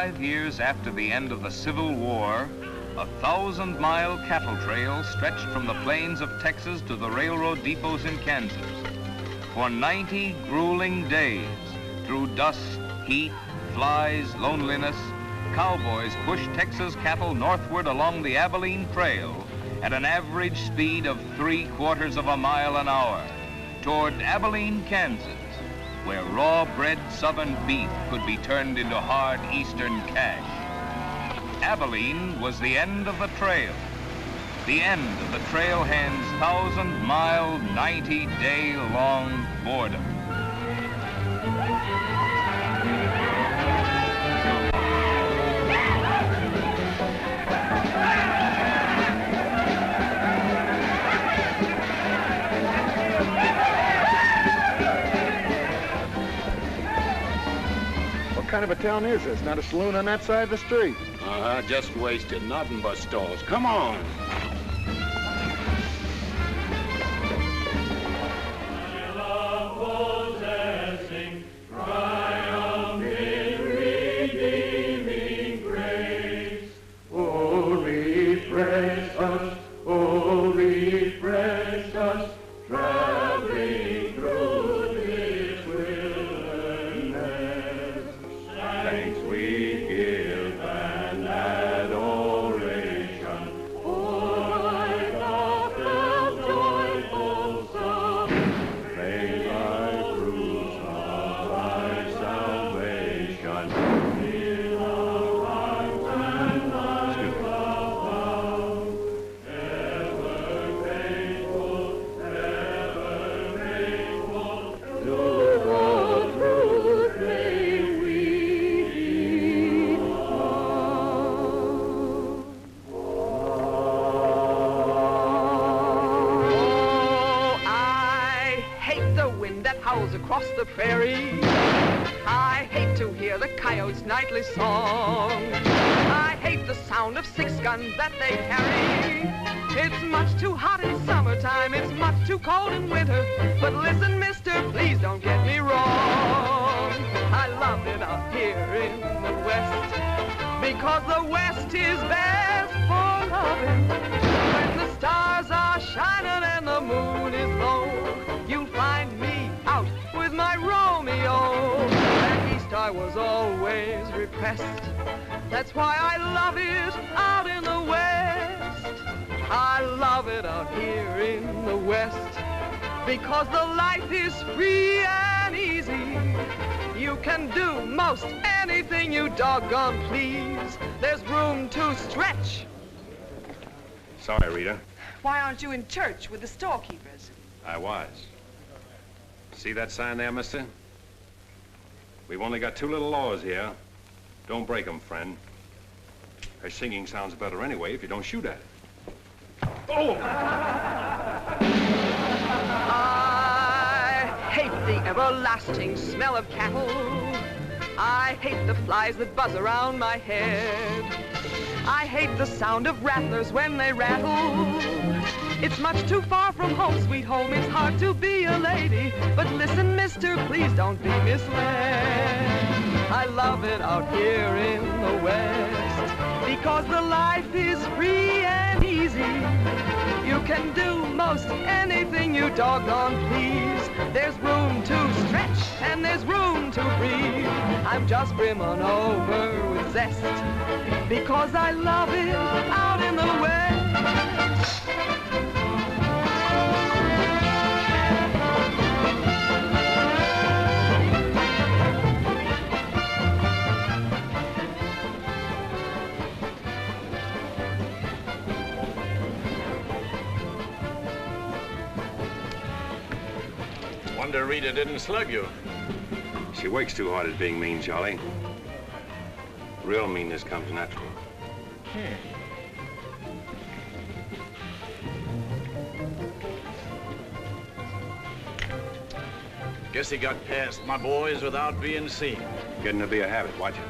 5 years after the end of the Civil War, a 1,000-mile cattle trail stretched from the plains of Texas to the railroad depots in Kansas. For 90 grueling days, through dust, heat, flies, loneliness, cowboys pushed Texas cattle northward along the Abilene Trail at an average speed of 3/4 of a mile an hour toward Abilene, Kansas, where raw-bred southern beef could be turned into hard eastern cash. Abilene was the end of the trail, the end of the trailhand's 1,000-mile, 90-day-long boredom. What kind of a town is this? Not a saloon on that side of the street. Just wasted. Nothing but stalls. Come on. Across the prairie, I hate to hear the coyote's nightly song. I hate the sound of 6 guns that they carry. It's much too hot in summertime, it's much too cold in winter. But listen, mister, please don't get me wrong. I love it out here in the West, because the West is best for loving. When the stars are shining and the moon is low, you'll find me out with my Romeo. Back east I was always repressed. That's why I love it out in the West. I love it out here in the West, because the life is free and easy. You can do most anything you doggone please. There's room to stretch. Sorry, Rita. Why aren't you in church with the storekeepers? I was. See that sign there, mister? We've only got 2 little laws here. Don't break them, friend. Her singing sounds better anyway if you don't shoot at it. Oh! I hate the everlasting smell of cattle. I hate the flies that buzz around my head. I hate the sound of rattlers when they rattle. It's much too far from home, sweet home. It's hard to be a lady. But listen, mister, please don't be misled. I love it out here in the West, because the life is free and easy. You can do most anything you doggone please. There's room to stretch and there's room to breathe. I'm just brimming over with zest, because I love it out in the West. Wonder Rita didn't slug you. She works too hard at being mean, Charlie. Real meanness comes natural. Guess he got past my boys without being seen. Getting to be a habit, watch it.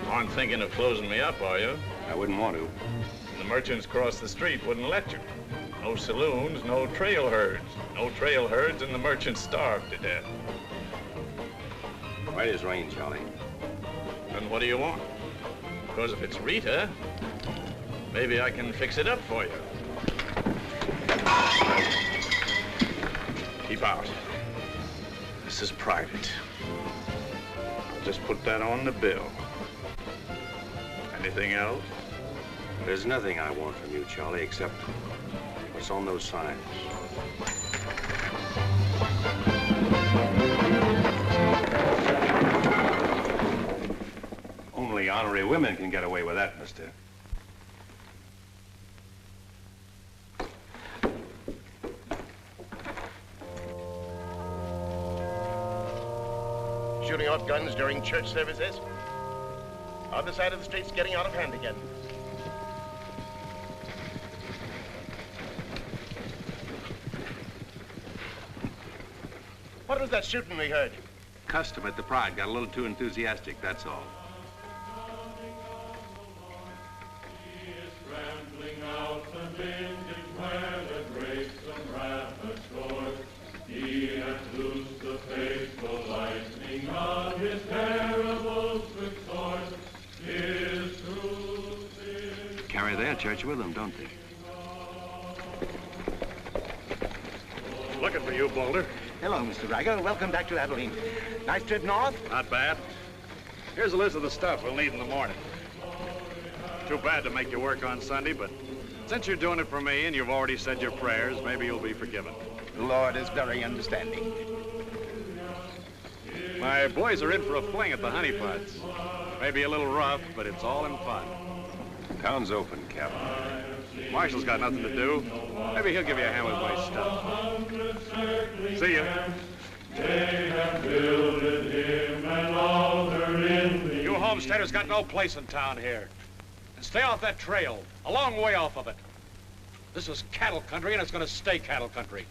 Aren't thinking of closing me up, are you? I wouldn't want to. The merchants across the street wouldn't let you. No saloons, no trail herds. No trail herds, and the merchants starved to death. Right as rain, Charlie. Then what do you want? Because if it's Rita, maybe I can fix it up for you. Keep out. This is private. I'll just put that on the bill. Anything else? There's nothing I want from you, Charlie, except what's on those signs. Only honorary women can get away with that, mister. Shooting off guns during church services. Other side of the street's getting out of hand again. What was that shooting we heard? Custom at the Pride got a little too enthusiastic, that's all. Carry their church with them, don't they? Looking for you, Boulder. Hello, Mr. Riger. Welcome back to Abilene. Nice trip north? Not bad. Here's a list of the stuff we'll need in the morning. Too bad to make you work on Sunday, but since you're doing it for me and you've already said your prayers, maybe you'll be forgiven. The Lord is very understanding. My boys are in for a fling at the honeypots. Maybe a little rough, but it's all in fun. Town's open, Captain. Marshall's got nothing to do. Maybe he'll give you a hand with my stuff. See ya. You homesteaders got no place in town here. And stay off that trail, a long way off of it. This is cattle country, and it's going to stay cattle country.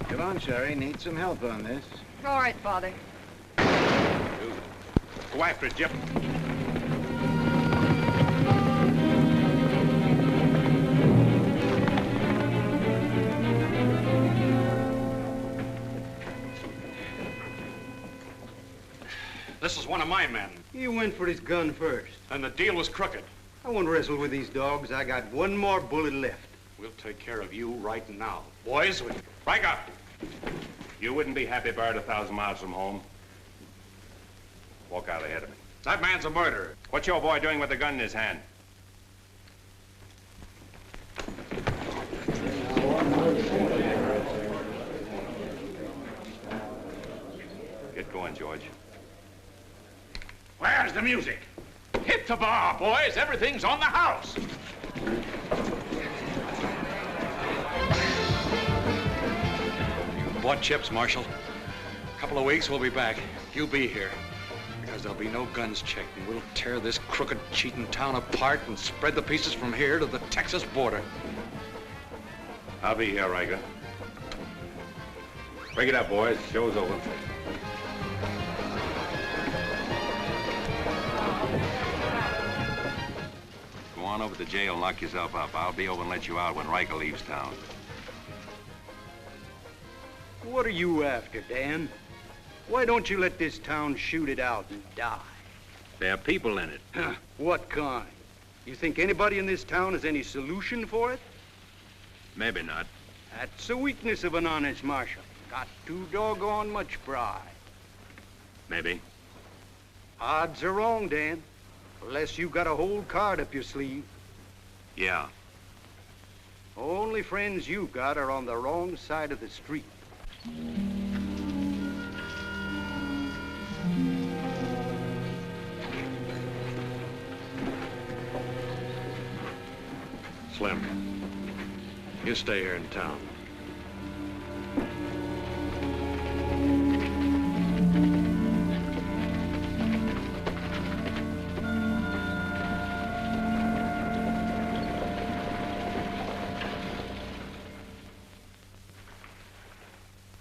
Come on, Sherry. Need some help on this. All right, Father. Go after it, Jip. This is one of my men. He went for his gun first. And the deal was crooked. I won't wrestle with these dogs. I got one more bullet left. We'll take care of you right now. Boys, break up. You wouldn't be happy buried 1,000 miles from home. Walk out ahead of me. That man's a murderer. What's your boy doing with a gun in his hand? Get going, George. Where's the music? Hit the bar, boys. Everything's on the house. You bought chips, Marshal. A couple of weeks, we'll be back. You'll be here. Because there'll be no guns checked, and we'll tear this crooked, cheating town apart and spread the pieces from here to the Texas border. I'll be here, Riker. Break it up, boys. Show's over. Go on over to the jail and lock yourself up. I'll be over and let you out when Riker leaves town. What are you after, Dan? Why don't you let this town shoot it out and die? There are people in it. Huh, what kind? You think anybody in this town has any solution for it? Maybe not. That's the weakness of an honest marshal. Got too doggone much pride. Maybe. Odds are wrong, Dan. Unless you got a whole card up your sleeve. Yeah. Only friends you've got are on the wrong side of the street. Slim, you stay here in town.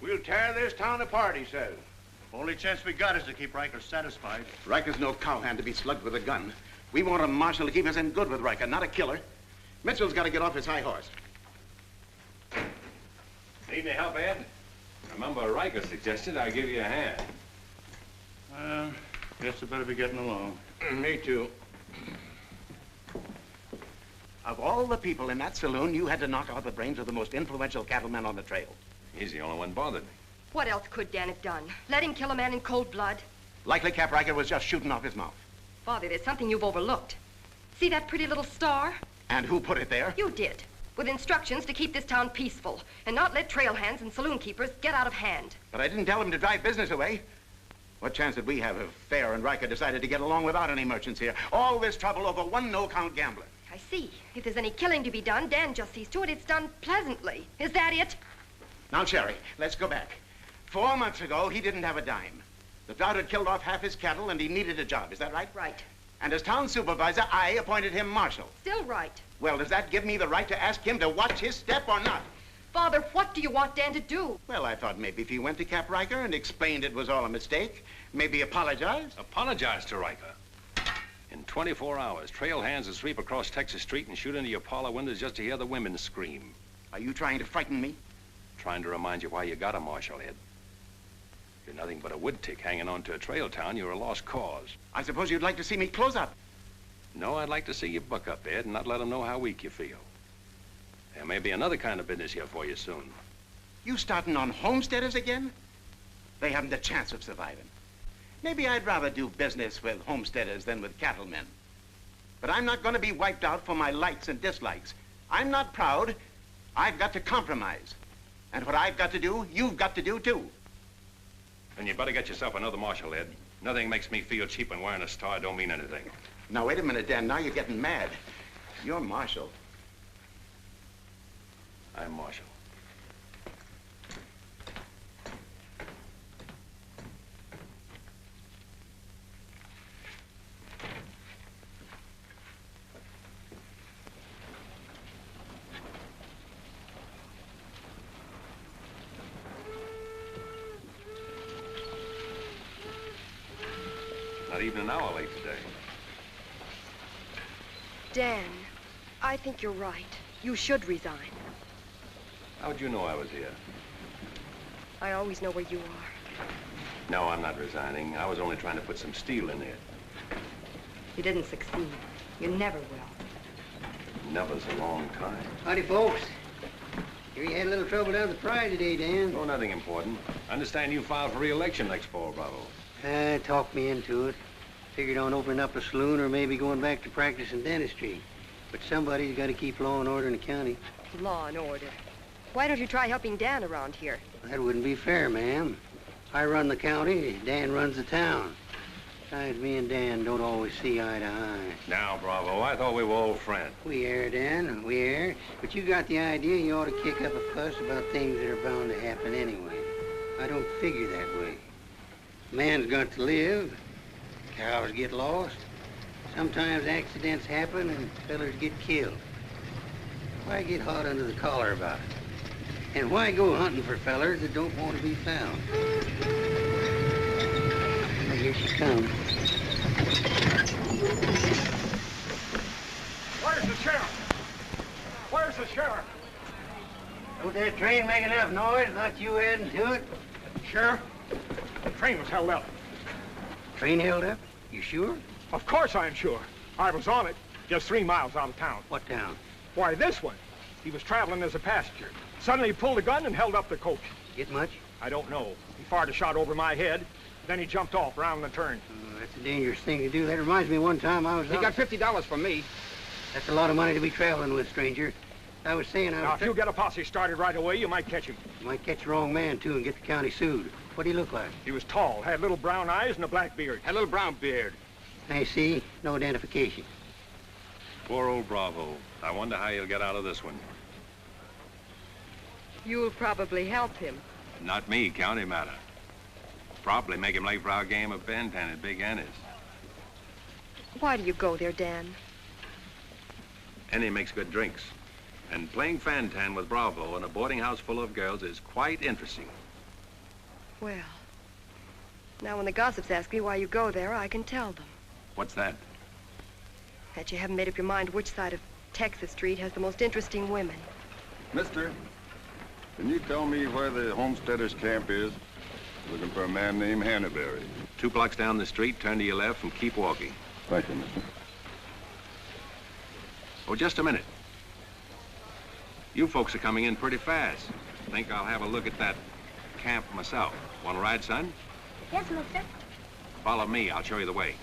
We'll tear this town apart, he says. Only chance we got is to keep Riker satisfied. Riker's no cowhand to be slugged with a gun. We want a marshal to keep us in good with Riker, not a killer. Mitchell's got to get off his high horse. Need any help, Ed? Remember, Riker suggested I give you a hand. Guess I better be getting along. Me too. Of all the people in that saloon, you had to knock out the brains of the most influential cattleman on the trail. He's the only one bothered me. What else could Dan have done? Let him kill a man in cold blood? Likely Cap Riker was just shooting off his mouth. Father, there's something you've overlooked. See that pretty little star? And who put it there? You did, with instructions to keep this town peaceful and not let trail hands and saloon keepers get out of hand. But I didn't tell him to drive business away. What chance did we have if Fair and Riker decided to get along without any merchants here? All this trouble over one no-count gambler. I see. If there's any killing to be done, Dan just sees to it it's done pleasantly. Is that it? Now, Sherry, let's go back. 4 months ago, he didn't have a dime. The drought had killed off half his cattle, and he needed a job. Is that right? Right. And as town supervisor, I appointed him marshal. Still right. Well, does that give me the right to ask him to watch his step or not? Father, what do you want Dan to do? Well, I thought maybe if he went to Cap Riker and explained it was all a mistake, maybe apologized. Apologize to Riker. In 24 hours, trail hands will sweep across Texas Street and shoot into your parlor windows just to hear the women scream. Are you trying to frighten me? Trying to remind you why you got a marshal, Ed. You're nothing but a wood tick hanging on to a trail town. You're a lost cause. I suppose you'd like to see me close up. No, I'd like to see you buck up, Ed, and not let them know how weak you feel. There may be another kind of business here for you soon. You starting on homesteaders again? They haven't a chance of surviving. Maybe I'd rather do business with homesteaders than with cattlemen. But I'm not going to be wiped out for my likes and dislikes. I'm not proud. I've got to compromise. And what I've got to do, you've got to do too. Then you better get yourself another marshal, Ed. Nothing makes me feel cheap when wearing a star don't mean anything. Now, wait a minute, Dan. Now you're getting mad. You're marshal. I'm marshal. Not even an hour late today. Dan, I think you're right. You should resign. How'd you know I was here? I always know where you are. No, I'm not resigning. I was only trying to put some steel in there. You didn't succeed. You never will. Never's a long time. Howdy, folks. Hear you had a little trouble down at the Pride today, Dan. Oh, nothing important. I understand you filed for re-election next fall, Bravo. Talked me into it. Figured on opening up a saloon or maybe going back to practice in dentistry. But somebody's got to keep law and order in the county. Law and order. Why don't you try helping Dan around here? That wouldn't be fair, ma'am. I run the county, Dan runs the town. Besides, me and Dan don't always see eye to eye. Now, Bravo, I thought we were old friends. We are, Dan, we are. But you got the idea you ought to kick up a fuss about things that are bound to happen anyway. I don't figure that way. Man's got to live. Cows get lost. Sometimes accidents happen and fellers get killed. Why get hot under the collar about it? And why go hunting for fellers that don't want to be found? Well, here she comes. Where's the sheriff? Where's the sheriff? Don't that train make enough noise? Not you adding to it? Sheriff, the train was held up. Train held up? You sure? Of course I'm sure. I was on it, just 3 miles out of town. What town? Why, this one. He was traveling as a passenger. Suddenly he pulled a gun and held up the coach. Get much? I don't know. He fired a shot over my head, then he jumped off around the turn. Oh, that's a dangerous thing to do. That reminds me one time I was He out... got $50 from me. That's a lot of money to be traveling with, stranger. I was saying I Now, was... if you get a posse started right away, you might catch him. You might catch the wrong man, too, and get the county sued. What'd he look like? He was tall, had little brown eyes and a black beard. Had a little brown beard. I see. No identification. Poor old Bravo. I wonder how he'll get out of this one. You'll probably help him. Not me, county matter. Probably make him late for our game of Bantan at Big Annie's. Why do you go there, Dan? Annie makes good drinks. And playing Fantan with Bravo in a boarding house full of girls is quite interesting. Well, now when the gossips ask me why you go there, I can tell them. What's that? That you haven't made up your mind which side of Texas Street has the most interesting women. Mister, can you tell me where the homesteaders' camp is? Looking for a man named Hannaberry. 2 blocks down the street, turn to your left and keep walking. Thank you, mister. Oh, just a minute. You folks are coming in pretty fast. Think I'll have a look at that camp myself. Want to ride, son? Yes, mister. Follow me. I'll show you the way.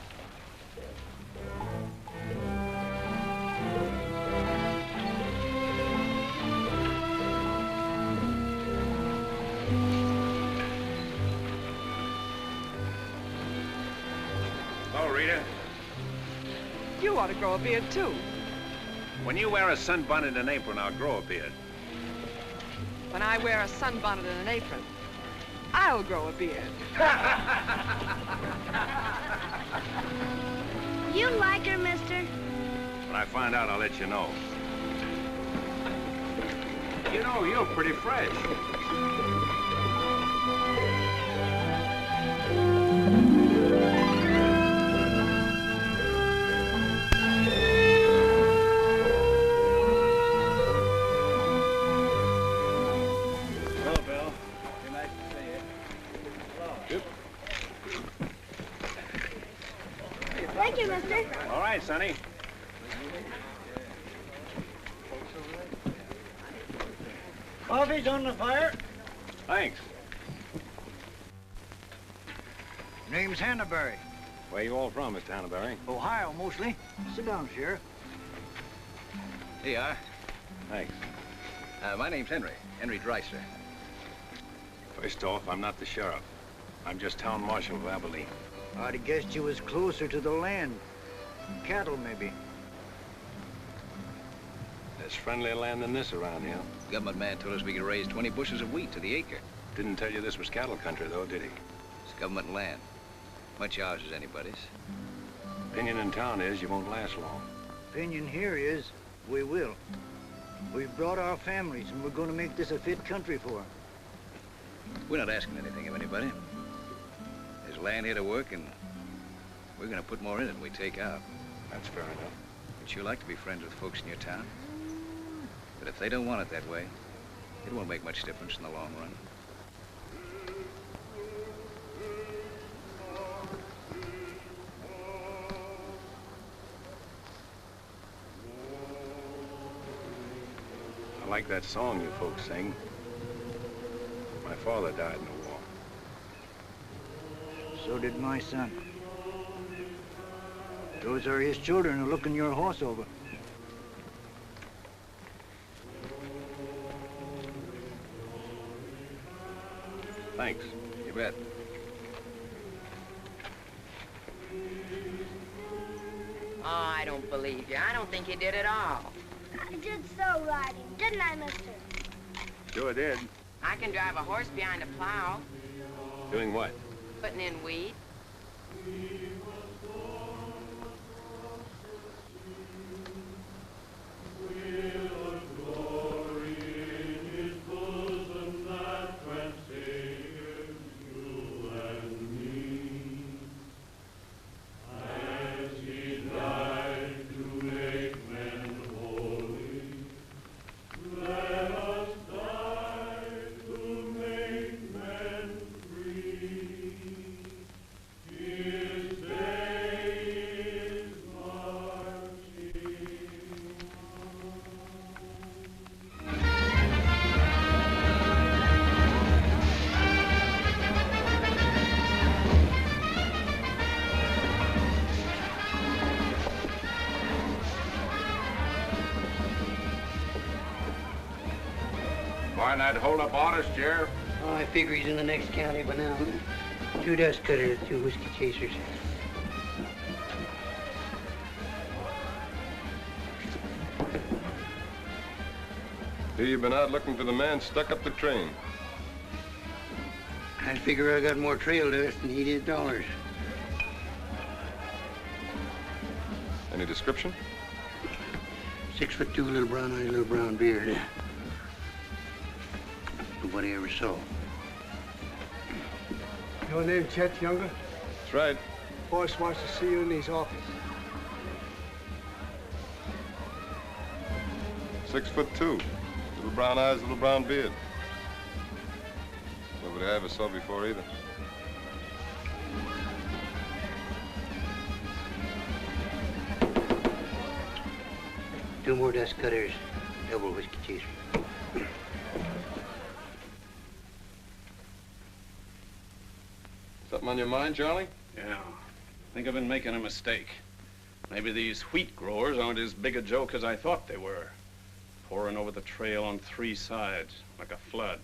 Hello, Rita. You ought to grow a beard, too. When you wear a sunbonnet and an apron, I'll grow a beard. When I wear a sunbonnet and an apron, I'll grow a beard. You like her, mister? When I find out, I'll let you know. You know, you're pretty fresh. Thank you, mister. All right, Sonny. Coffee's on the fire. Thanks. Name's Hannaberry. Where you all from, Mr. Hannaberry? Ohio, mostly. Sit down, Sheriff. Here you are. Thanks. My name's Henry Dreiser. First off, I'm not the sheriff. I'm just town marshal of Abilene. I'd have guessed you was closer to the land. Cattle, maybe. There's friendlier land than this around here. Government man told us we could raise 20 bushels of wheat to the acre. Didn't tell you this was cattle country, though, did he? It's government land. Much ours as anybody's. Opinion in town is you won't last long. Opinion here is we will. We've brought our families, and we're going to make this a fit country for 'em. We're not asking anything of anybody. There's land here to work, and we're going to put more in it than we take out. That's fair enough. We'd sure like to be friends with folks in your town. But if they don't want it that way, it won't make much difference in the long run. I like that song you folks sing. My father died in the war. So did my son. Those are his children who are looking your horse over. Thanks. You bet. Oh, I don't believe you. I don't think you did at all. I did so riding, didn't I, mister? Sure did. I can drive a horse behind a plow, Doing what? putting in weed. Find that hold-up artist, Sheriff? Oh, I figure he's in the next county by now. 2 dust cutters, 2 whiskey chasers. Here you've been out looking for the man stuck up the train. I figure I got more trail dust than he did dollars. Any description? 6'2", little brown eyes, little brown beard. Nobody ever saw. Your name Chet Younger? That's right. Boss wants to see you in his office. 6'2", little brown eyes, little brown beard. Nobody I ever saw before either. 2 more dust cutters, double whiskey chaser. Something on your mind, Charlie? Yeah. I think I've been making a mistake. Maybe these wheat growers aren't as big a joke as I thought they were. Pouring over the trail on 3 sides, like a flood.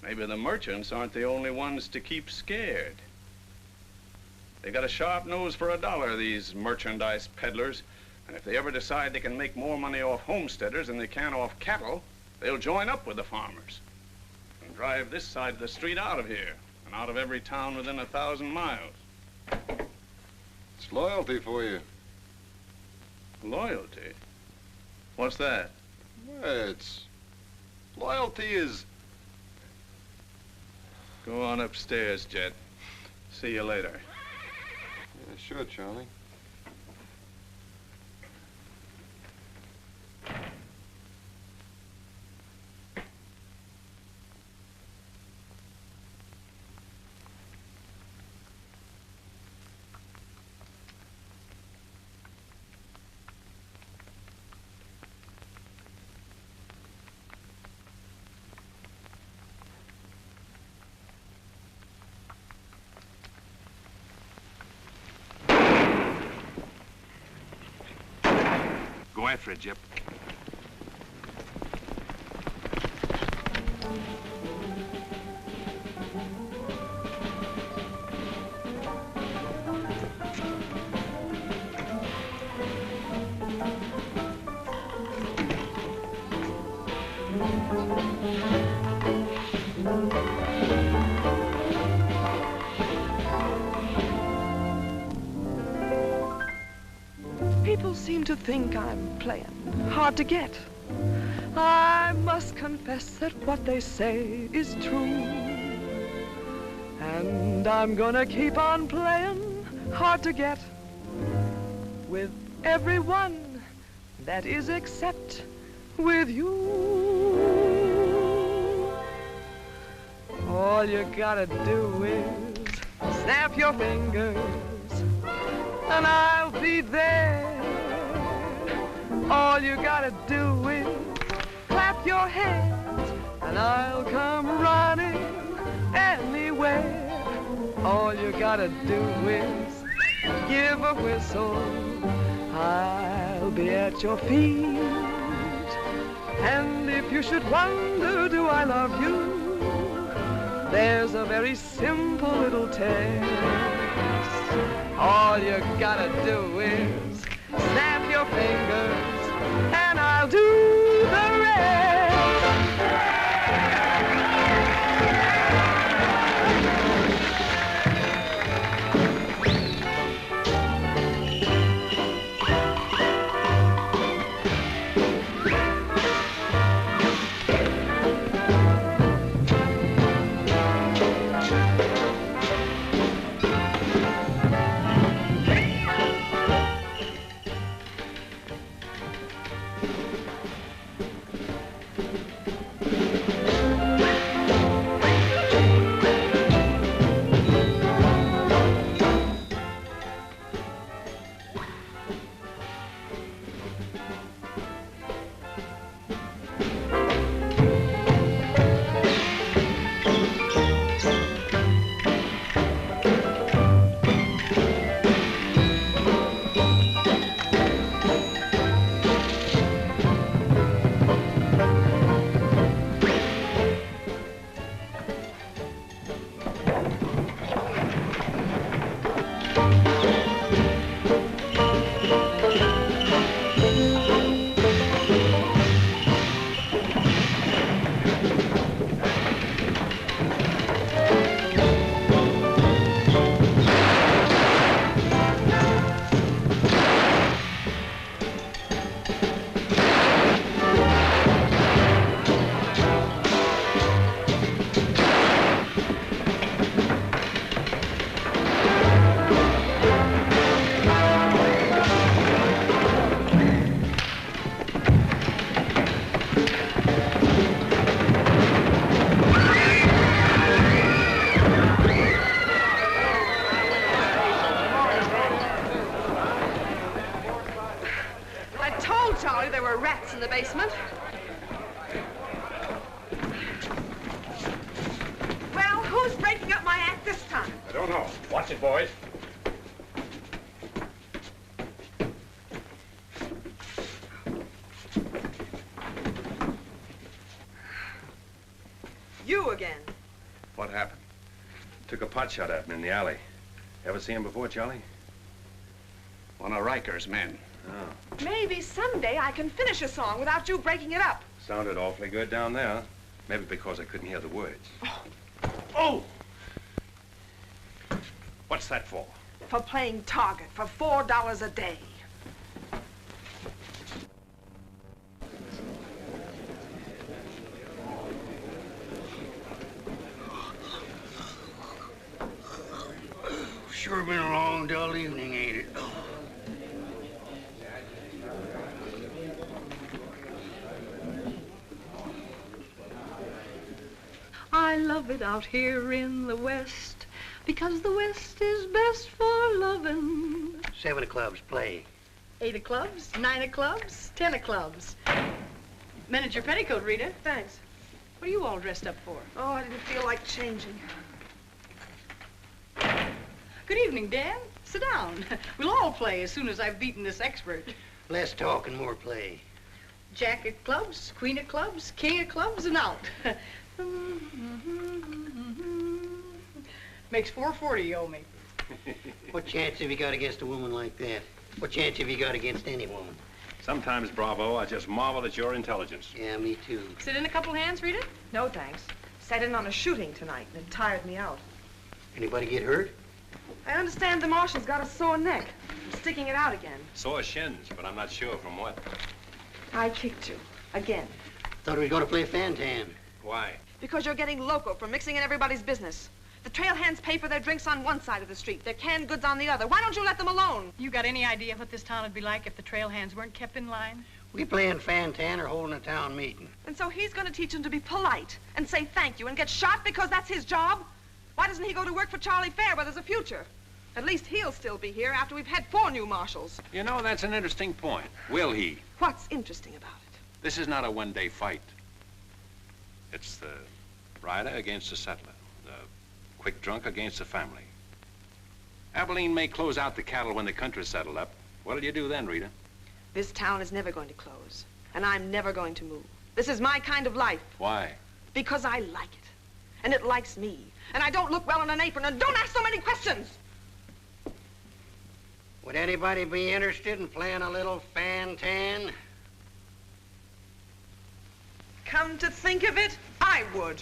Maybe the merchants aren't the only ones to keep scared. They got a sharp nose for $1, these merchandise peddlers. And if they ever decide they can make more money off homesteaders than they can off cattle, they'll join up with the farmers and drive this side of the street out of here and out of every town within 1,000 miles. It's loyalty for you. Loyalty? What's that? Well, loyalty is... Go on upstairs, Jet. See you later. Yeah, sure, Charlie. Go after it, Jip. People seem to think I'm playing hard to get. I must confess that what they say is true. And I'm gonna keep on playing hard to get with everyone, that is except with you. All you gotta do is snap your fingers and I'll be there. All you gotta do is clap your hands and I'll come running anywhere. All you gotta do is give a whistle. I'll be at your feet. And if you should wonder, do I love you? There's a very simple little test. All you gotta do is snap your fingers and I'll do the rest. no. Watch it, boys. You again. What happened? Took a pot shot at him in the alley. Ever see him before, Charlie? One of Riker's men. Oh. Maybe someday I can finish a song without you breaking it up. Sounded awfully good down there. Maybe because I couldn't hear the words. Oh! What's that for? For playing target for $4 a day. Sure been a long, dull evening, ain't it? I love it out here in the West, because the West is best for loving. 7 of clubs, play. 8 of clubs, 9 of clubs, 10 of clubs. Mended your petticoat, Rita. Thanks. What are you all dressed up for? Oh, I didn't feel like changing. Good evening, Dan. Sit down. We'll all play as soon as I've beaten this expert. Less talk and more play. Jack of clubs, queen of clubs, king of clubs, and out. Makes $4.40 you owe me. What chance have you got against a woman like that? What chance have you got against any woman? Sometimes, Bravo, I just marvel at your intelligence. Yeah, me too. Sit in a couple hands, Rita? No, thanks. Sat in on a shooting tonight, and it tired me out. Anybody get hurt? I understand the marshal's got a sore neck. I'm sticking it out again. Sore shins, but I'm not sure from what. I kicked you. Again. Thought we were going to play Fantan. Why? Because you're getting loco for mixing in everybody's business. The trail hands pay for their drinks on one side of the street, their canned goods on the other. Why don't you let them alone? You got any idea what this town would be like if the trail hands weren't kept in line? We playing Fantan or holding a town meeting. And so he's going to teach them to be polite and say thank you and get shot because that's his job? Why doesn't he go to work for Charlie Fair where there's a future? At least he'll still be here after we've had 4 new marshals. You know, that's an interesting point. Will he? What's interesting about it? This is not a one-day fight. It's the rider against the settler, the quick drunk against the family. Abilene may close out the cattle when the country's settled up. What'll you do then, Rita? This town is never going to close, and I'm never going to move. This is my kind of life. Why? Because I like it, and it likes me, and I don't look well in an apron, and don't ask so many questions. Would anybody be interested in playing a little Fantan? Come to think of it, I would.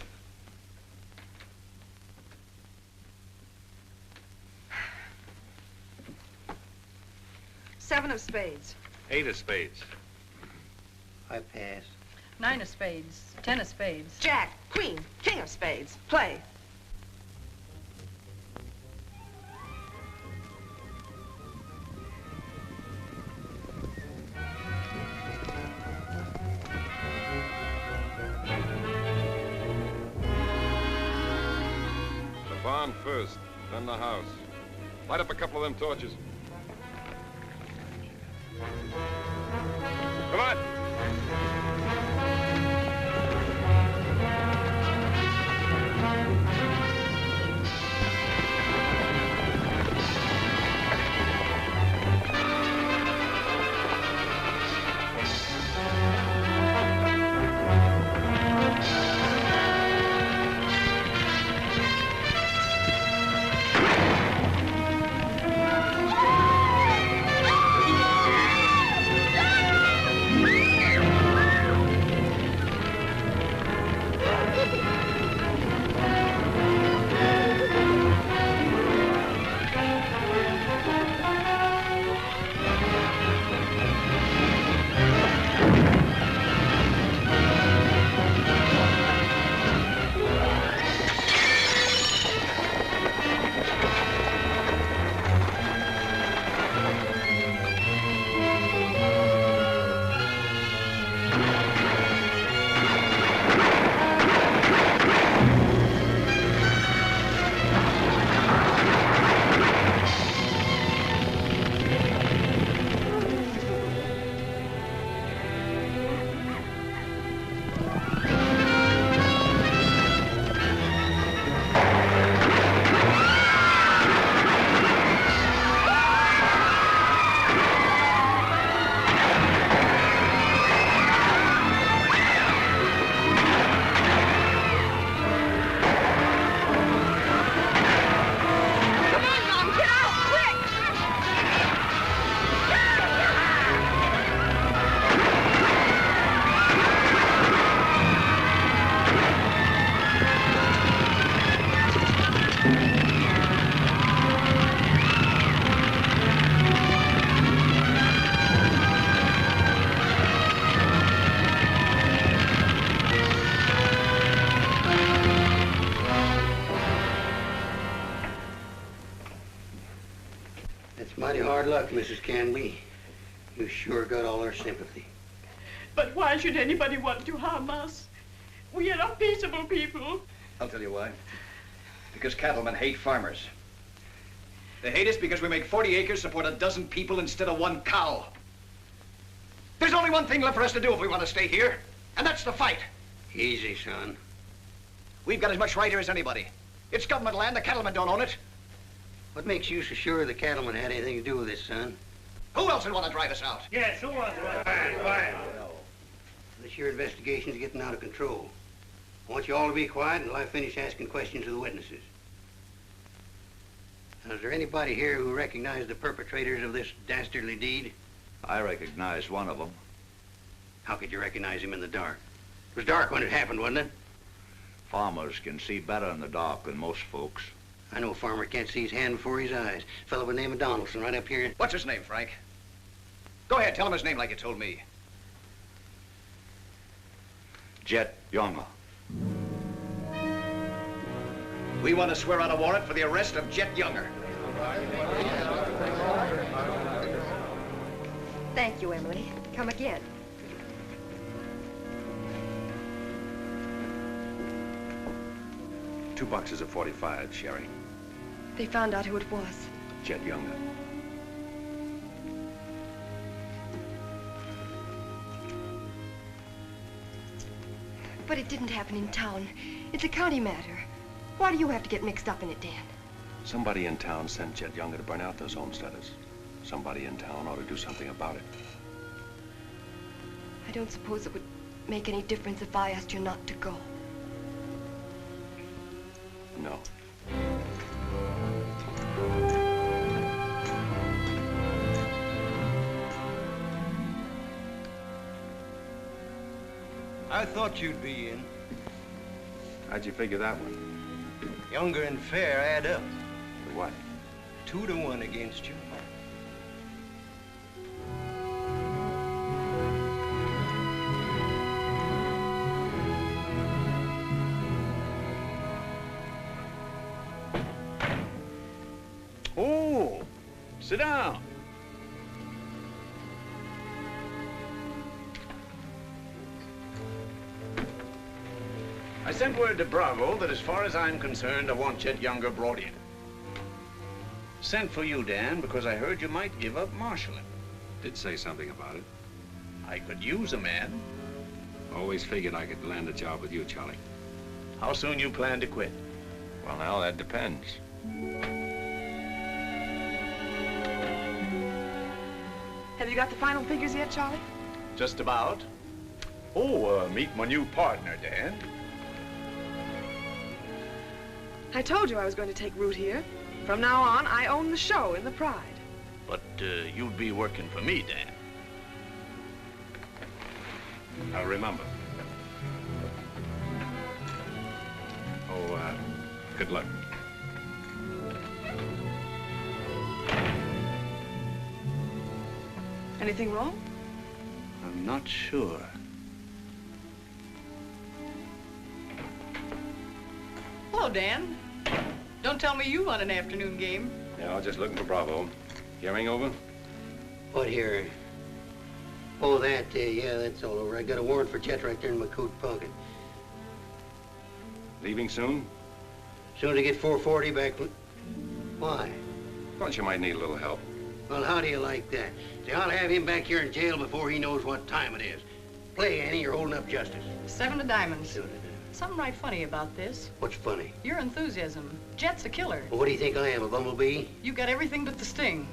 Seven of spades. 8 of spades. I pass. 9 of spades, 10 of spades. Jack, queen, king of spades. Play. The barn first, then the house. Light up a couple of them torches. Come on. Hard luck, Mrs. Canby. You sure got all our sympathy. But why should anybody want to harm us? We are peaceable people. I'll tell you why. Because cattlemen hate farmers. They hate us because we make 40 acres support a dozen people instead of one cow. There's only one thing left for us to do if we want to stay here, and that's to fight. Easy, son. We've got as much right here as anybody. It's government land. The cattlemen don't own it. What makes you so sure the cattleman had anything to do with this, son? Who else would want to drive us out? Yes, who wants to? This your investigation's getting out of control. I want you all to be quiet until I finish asking questions of the witnesses. Now, is there anybody here who recognized the perpetrators of this dastardly deed? I recognized one of them. How could you recognize him in the dark? It was dark when it happened, wasn't it? Farmers can see better in the dark than most folks. I know a farmer can't see his hand before his eyes. A fellow by the name of Donaldson right up here. What's his name, Frank? Go ahead, tell him his name like you told me. Jet Younger. We want to swear out a warrant for the arrest of Jet Younger. Thank you, Emily. Come again. Two boxes of 45, Sherry. They found out who it was. Jet Younger. But it didn't happen in town. It's a county matter. Why do you have to get mixed up in it, Dan? Somebody in town sent Jet Younger to burn out those homesteaders. Somebody in town ought to do something about it. I don't suppose it would make any difference if I asked you not to go. No. I thought you'd be in. How'd you figure that one? Younger and Fair add up. For what? 2 to 1 against you. Oh, sit down. I sent word to Bravo that as far as I'm concerned, I want Chet Younger brought in. Sent for you, Dan, because I heard you might give up marshaling. Did say something about it. I could use a man. Always figured I could land a job with you, Charlie. How soon you plan to quit? Well, now, that depends. Have you got the final figures yet, Charlie? Just about. Oh, meet my new partner, Dan. I told you I was going to take root here. From now on, I own the show in the Pride. But you'd be working for me, Dan. I'll remember. Oh, good luck. Anything wrong? I'm not sure. Hello, Dan. Don't tell me you won an afternoon game. Yeah, I was just looking for Bravo. Hearing over? What here? Oh, that, yeah, that's all over. I got a warrant for Chet right there in my coat pocket. Leaving soon? Soon as I get 440 back. Why? Thought you might need a little help. Well, how do you like that? See, I'll have him back here in jail before he knows what time it is. Play, Annie, you're holding up justice. 7 of diamonds. Something right funny about this. What's funny? Your enthusiasm. Jet's a killer. Well, what do you think I am, a bumblebee? You got everything but the sting.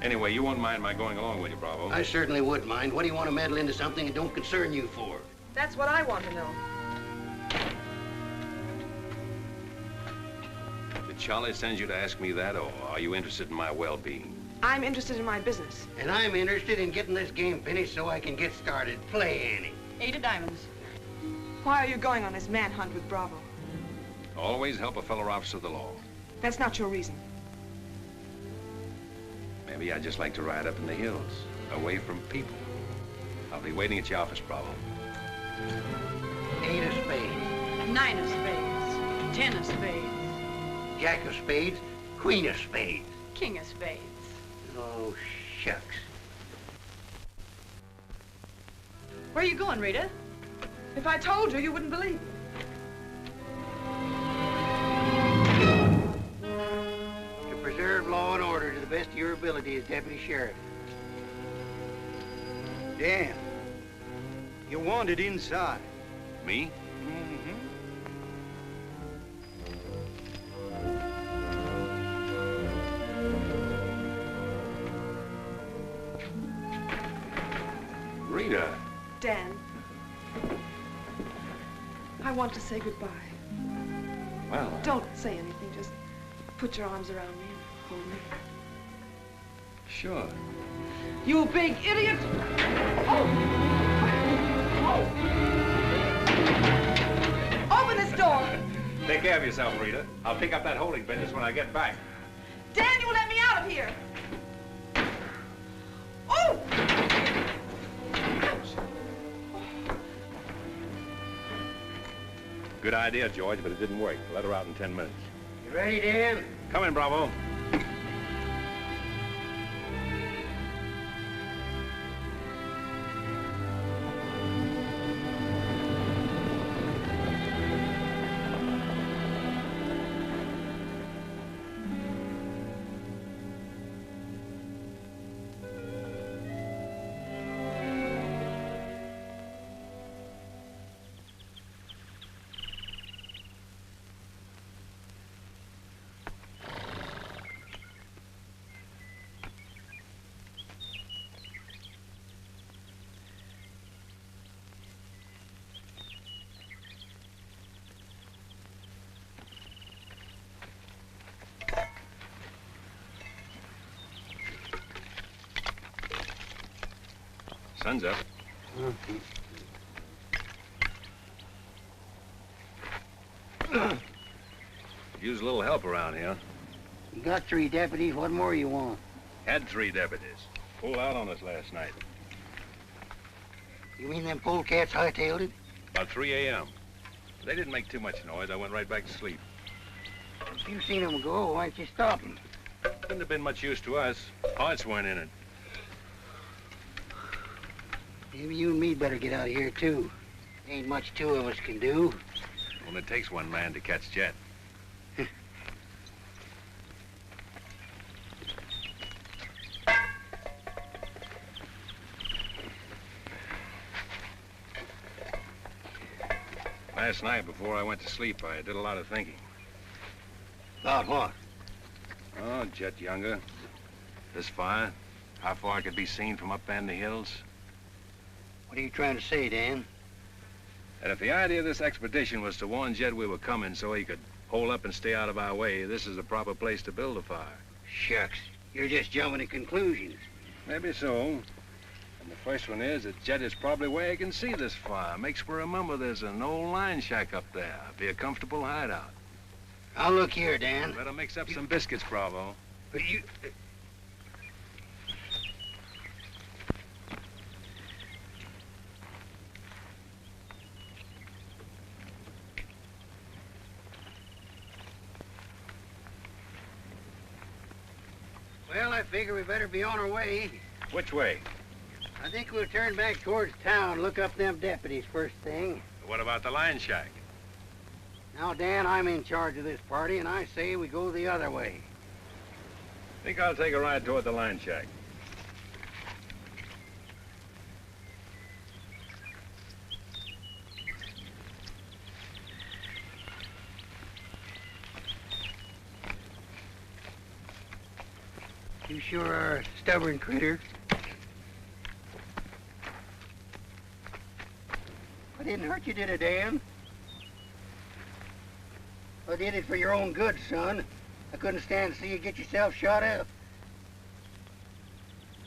Anyway, you won't mind my going along with you, Bravo. I certainly would mind. What do you want to meddle into something that don't concern you for? That's what I want to know. Did Charlie send you to ask me that, or are you interested in my well-being? I'm interested in my business. And I'm interested in getting this game finished so I can get started. Play, Annie. 8 of diamonds. Why are you going on this manhunt with Bravo? Always help a fellow officer of the law. That's not your reason. Maybe I'd just like to ride up in the hills, away from people. I'll be waiting at your office, Bravo. 8 of spades. 9 of spades. 10 of spades. Jack of spades. Queen of spades. King of spades. Oh, shucks. Where are you going, Rita? If I told you, you wouldn't believe me. To preserve law and order to the best of your ability as deputy sheriff. Dan, you're wanted inside. Me? Rita. Dan, I want to say goodbye. Well, Don't say anything. Just put your arms around me and hold me. sure. You big idiot! Oh! Open this door! Take care of yourself, Rita. I'll pick up that holding business when I get back. Dan, you let me out of here! Oh! Good idea, George, but it didn't work. Let her out in 10 minutes. You ready, Dan? Come in, Bravo. Sun's up. Use a little help around here. You got 3 deputies. What more you want? Had 3 deputies. Pulled out on us last night. You mean them polecats hightailed it? About 3 a.m. They didn't make too much noise. I went right back to sleep. If you seen them go, why'd you stop them? Couldn't have been much use to us. Hearts weren't in it. Maybe you and me better get out of here, too. Ain't much 2 of us can do. Only takes 1 man to catch Jet. Last night, before I went to sleep, I did a lot of thinking. About what? Oh, Jet Younger. This fire. How far it could be seen from up in the hills. What are you trying to say, Dan? And if the idea of this expedition was to warn Jet we were coming so he could hole up and stay out of our way, this is the proper place to build a fire. Shucks. You're just jumping to conclusions. Maybe so. And the first one is that Jet is probably where he can see this fire. Makes for remember there's an old line shack up there. Be a comfortable hideout. Now look here, Dan. Better mix up some biscuits, Bravo. But you... Well, I figure we better be on our way. Which way? I think we'll turn back towards town, look up them deputies first thing. What about the line shack? Now, Dan, I'm in charge of this party, and I say we go the other way. Think I'll take a ride toward the line shack. You sure are a stubborn critter. I didn't hurt you, did I, Dan? I did it for your own good, son. I couldn't stand to see you get yourself shot up.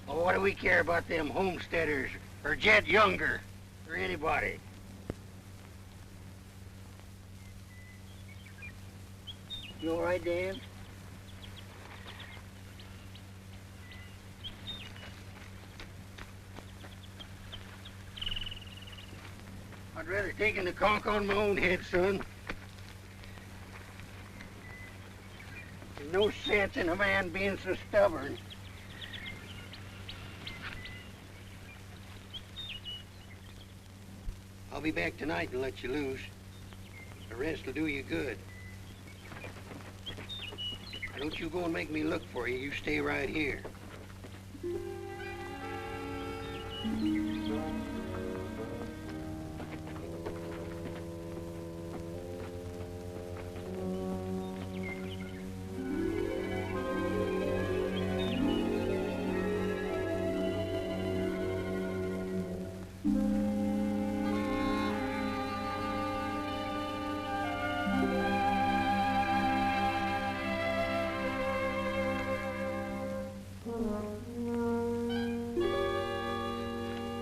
Oh, what do we care about them homesteaders or Jet Younger or anybody? You all right, Dan? I'd rather take the conk on my own head, son. There's no sense in a man being so stubborn. I'll be back tonight and let you loose. The rest will do you good. Don't you go and make me look for you. You stay right here.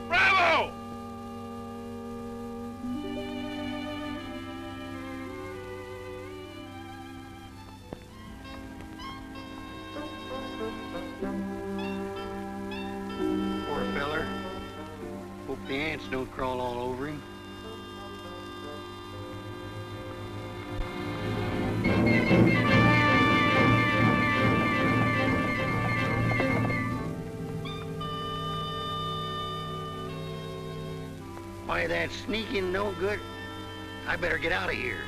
Bravo! Poor feller. Hope the ants don't crawl all over him. Why, that sneaking no good. I better get out of here.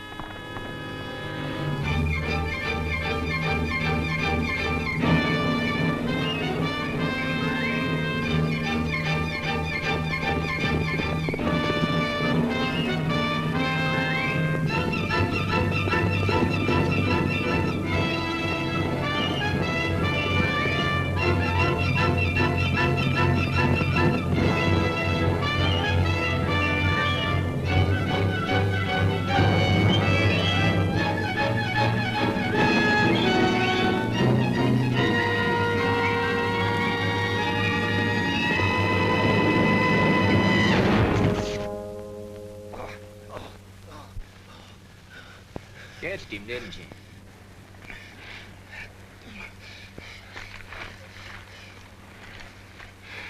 Catched him, didn't you?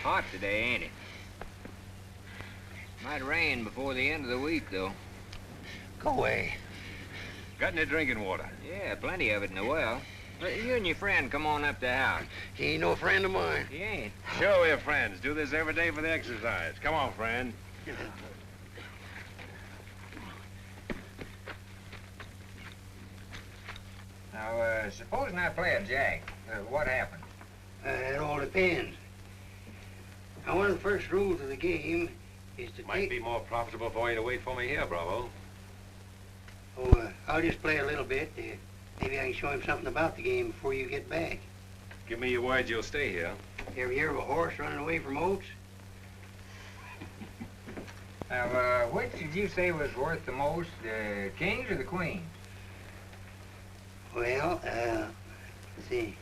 Hot today, ain't it? Might rain before the end of the week, though. Go away. Got any drinking water? Yeah, plenty of it in the well. You and your friend come on up to the house. He ain't no friend of mine. He ain't. Sure, we're friends. Do this every day for the exercise. Come on, friend. Now, supposing I play a jack, what happened? It all depends. Now, one of the first rules of the game is to Might be more profitable for you to wait for me here, Bravo. I'll just play a little bit. Maybe I can show him something about the game before you get back. Give me your word you'll stay here. You ever hear of a horse running away from oats? Now, which did you say was worth the most, the kings or the queens? Well, let's see.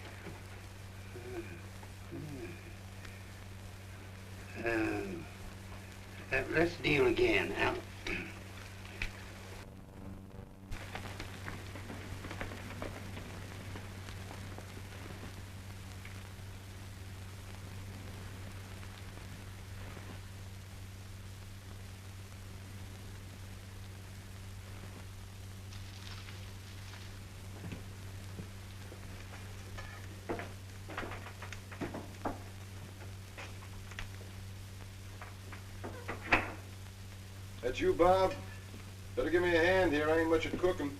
Let's deal again. Now, That you, Bob? Better give me a hand here. I ain't much at cooking.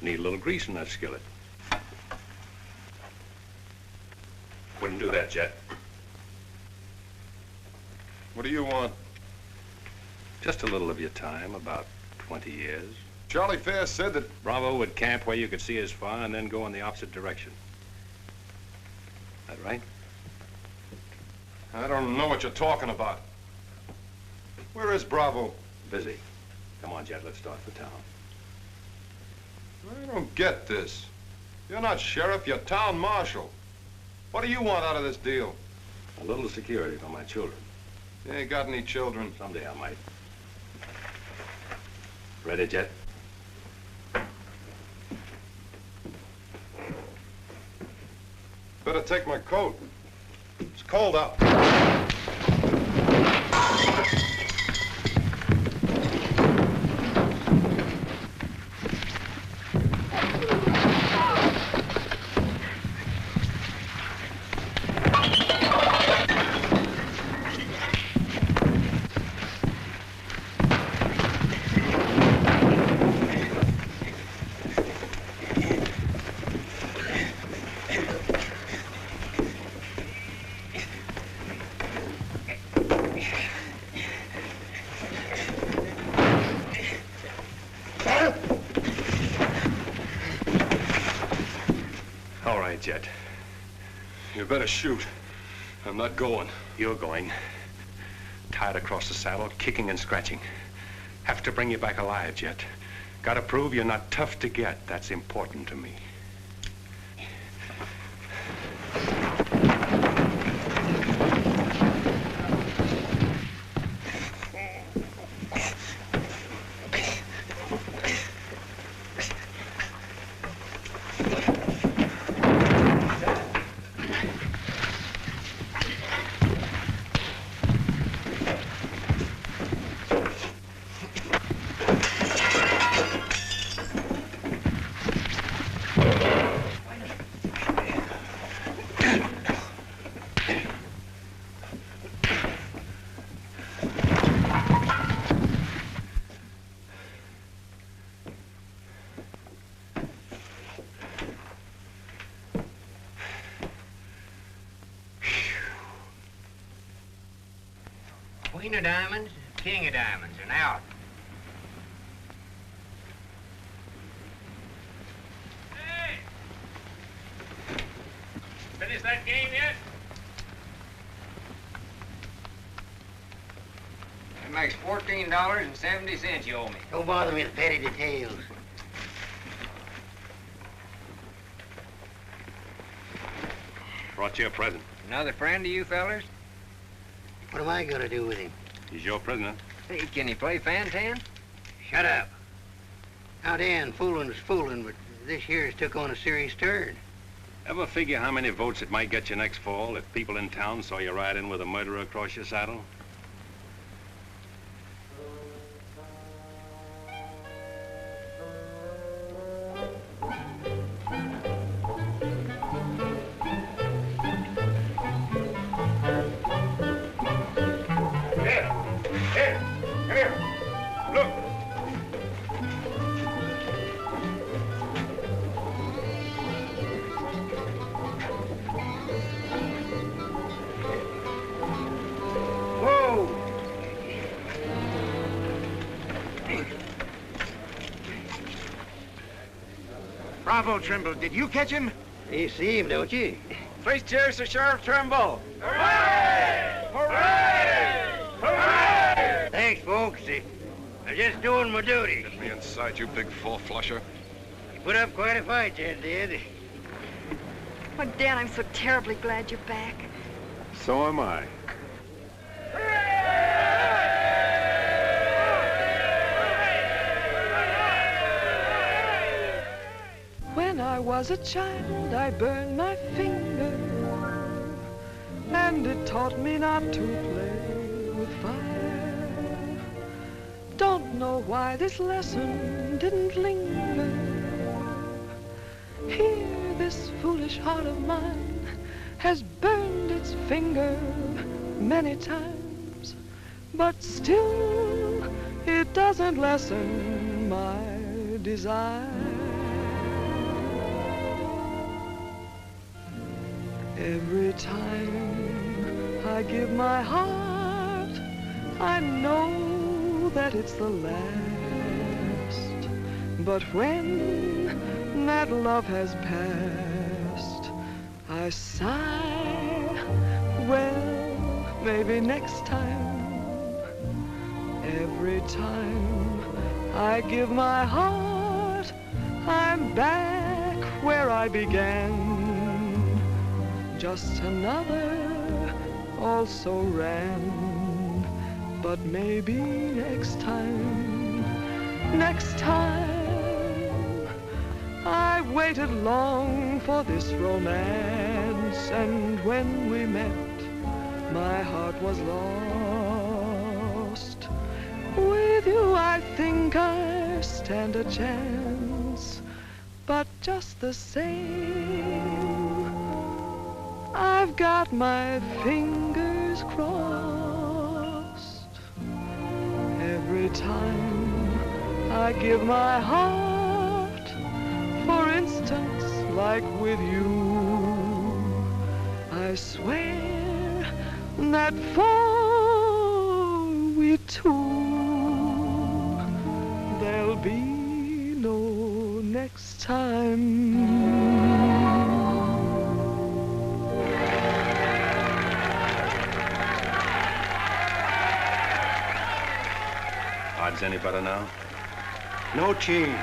Need a little grease in that skillet. Wouldn't do that, Jet. What do you want? Just a little of your time, about 20 years. Charlie Fair said that... Bravo would camp where you could see as far and then go in the opposite direction. That right? I don't know what you're talking about. Where is Bravo? Busy. Come on, Jet, let's start for town. I don't get this. You're not sheriff, you're town marshal. What do you want out of this deal? A little security for my children. You ain't got any children. Someday I might. Ready, Jet? Better take my coat. It's cold out. Jet. You better shoot. I'm not going. You're going. Tied across the saddle, kicking and scratching. Have to bring you back alive, Jet. Gotta prove you're not tough to get. That's important to me. Queen of diamonds, king of diamonds, and out. Hey! Finish that game yet? That makes $14.70 you owe me. Don't bother me with petty details. Brought you a present. Another friend of you fellers? What am I gonna do with him? He's your prisoner. Hey, can he play fan-tan? Shut up. Now, Dan, fooling's fooling, but this year's took on a serious turn. Ever figure how many votes it might get you next fall if people in town saw you ride in with a murderer across your saddle? Bravo, Trimble. Did you catch him? You see him, don't you? Three cheers for Sheriff Trimble. Hooray! Hooray! Hooray! Thanks, folks. I'm just doing my duty. Get me inside, you big four-flusher. You put up quite a fight, you did. Oh, Dan, I'm so terribly glad you're back. So am I. When I was a child, I burned my finger, and it taught me not to play with fire. Don't know why this lesson didn't linger. Here, this foolish heart of mine has burned its finger many times, but still it doesn't lessen my desire. Every time I give my heart, I know that it's the last. But when that love has passed, I sigh, well, maybe next time. Every time I give my heart, I'm back where I began. Just another also ran, but maybe next time, I waited long for this romance, and when we met, my heart was lost. With you, I think I stand a chance, but just the same, I've got my fingers crossed. Every time I give my heart, for instance, like with you, I swear that for we two, there'll be no next time. Odds any better now? No change.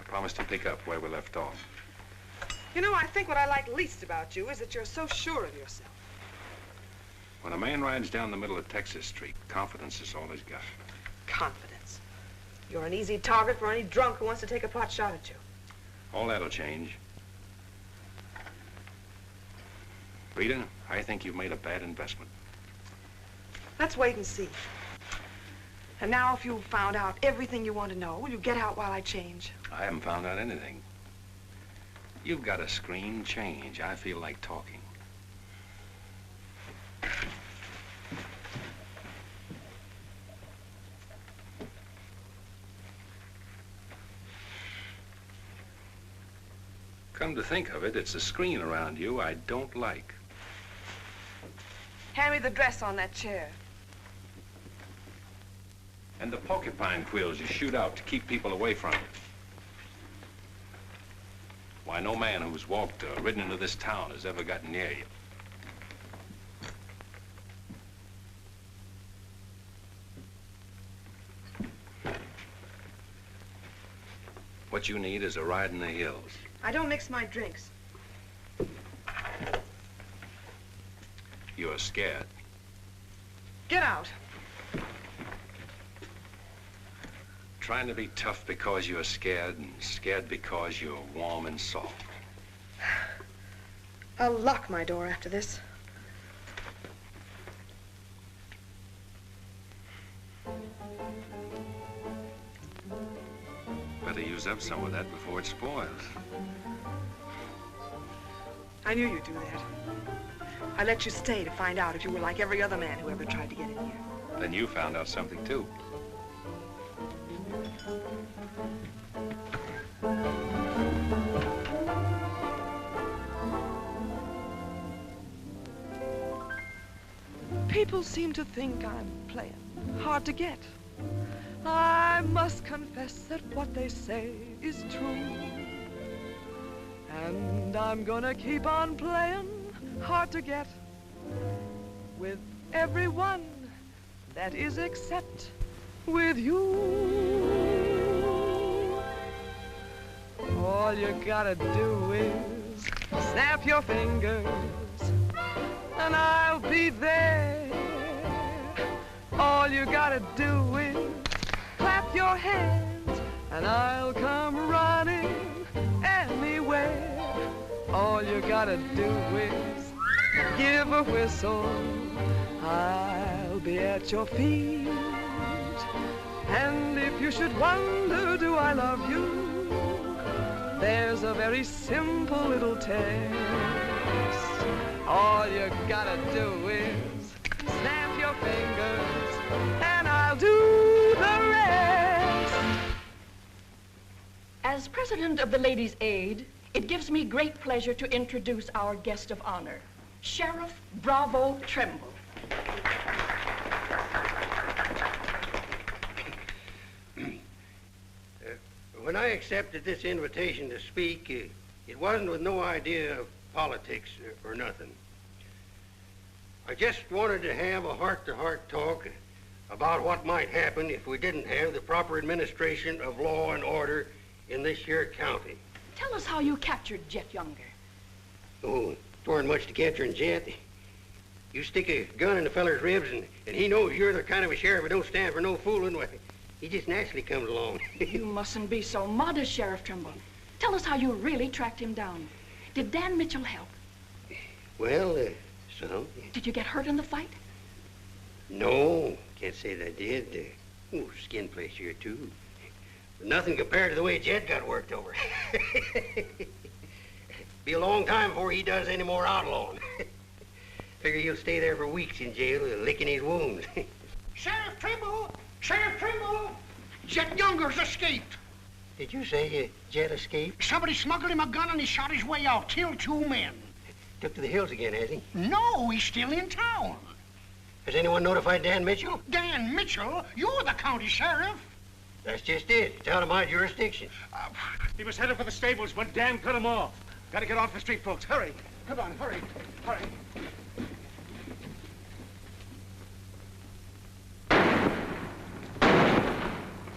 Promise to pick up where we left off. You know, I think what I like least about you is that you're so sure of yourself. When a man rides down the middle of Texas Street, confidence is all he's got. Confidence. You're an easy target for any drunk who wants to take a pot shot at you. All that'll change. Rita, I think you've made a bad investment. Let's wait and see. And now, if you've found out everything you want to know, will you get out while I change? I haven't found out anything. You've got a screen change. I feel like talking. Come to think of it, it's the screen around you I don't like. Hand me the dress on that chair. And the porcupine quills you shoot out to keep people away from you. Why, no man who's walked or ridden into this town has ever gotten near you. What you need is a ride in the hills. I don't mix my drinks. You're scared. Get out. Trying to be tough because you're scared, and scared because you're warm and soft. I'll lock my door after this. Better use up some of that before it spoils. I knew you'd do that. I let you stay to find out if you were like every other man who ever tried to get in here. Then you found out something, too. People seem to think I'm playing hard to get. I must confess that what they say is true. And I'm gonna keep on playing hard to get with everyone, that is except with you. All you gotta do is snap your fingers and I'll be there. All you gotta do is clap your hands and I'll come running anywhere. All you gotta do is give a whistle. I'll be at your feet. And if you should wonder, do I love you? There's a very simple little test. All you gotta do is snap your fingers and I'll do the rest. As president of the Ladies' Aid, it gives me great pleasure to introduce our guest of honor, Sheriff Bravo Trimble. When I accepted this invitation to speak, it wasn't with no idea of politics or nothing. I just wanted to have a heart-to-heart talk about what might happen if we didn't have the proper administration of law and order in this here county. Tell us how you captured Jet Younger. Oh, it weren't much to capturing Jet. You stick a gun in the feller's ribs and he knows you're the kind of a sheriff that don't stand for no fooling, well, he just naturally comes along. You mustn't be so modest, Sheriff Trimble. Tell us how you really tracked him down. Did Dan Mitchell help? Well, some. Did you get hurt in the fight? No, can't say that I did. Skin place here, too. But nothing compared to the way Jet got worked over. Be a long time before he does any more outlawing. Figure he'll stay there for weeks in jail, licking his wounds. Sheriff Trimble! Sheriff Trimble! Jet Younger's escaped. Did you say Jet escaped? Somebody smuggled him a gun and he shot his way out, killed 2 men. Took to the hills again, has he? No, he's still in town. Has anyone notified Dan Mitchell? Dan Mitchell? You're the county sheriff. That's just it. It's out of my jurisdiction. He was headed for the stables, but Dan cut him off. Gotta get off the street, folks. Hurry. Come on, hurry. Hurry.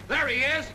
There he is!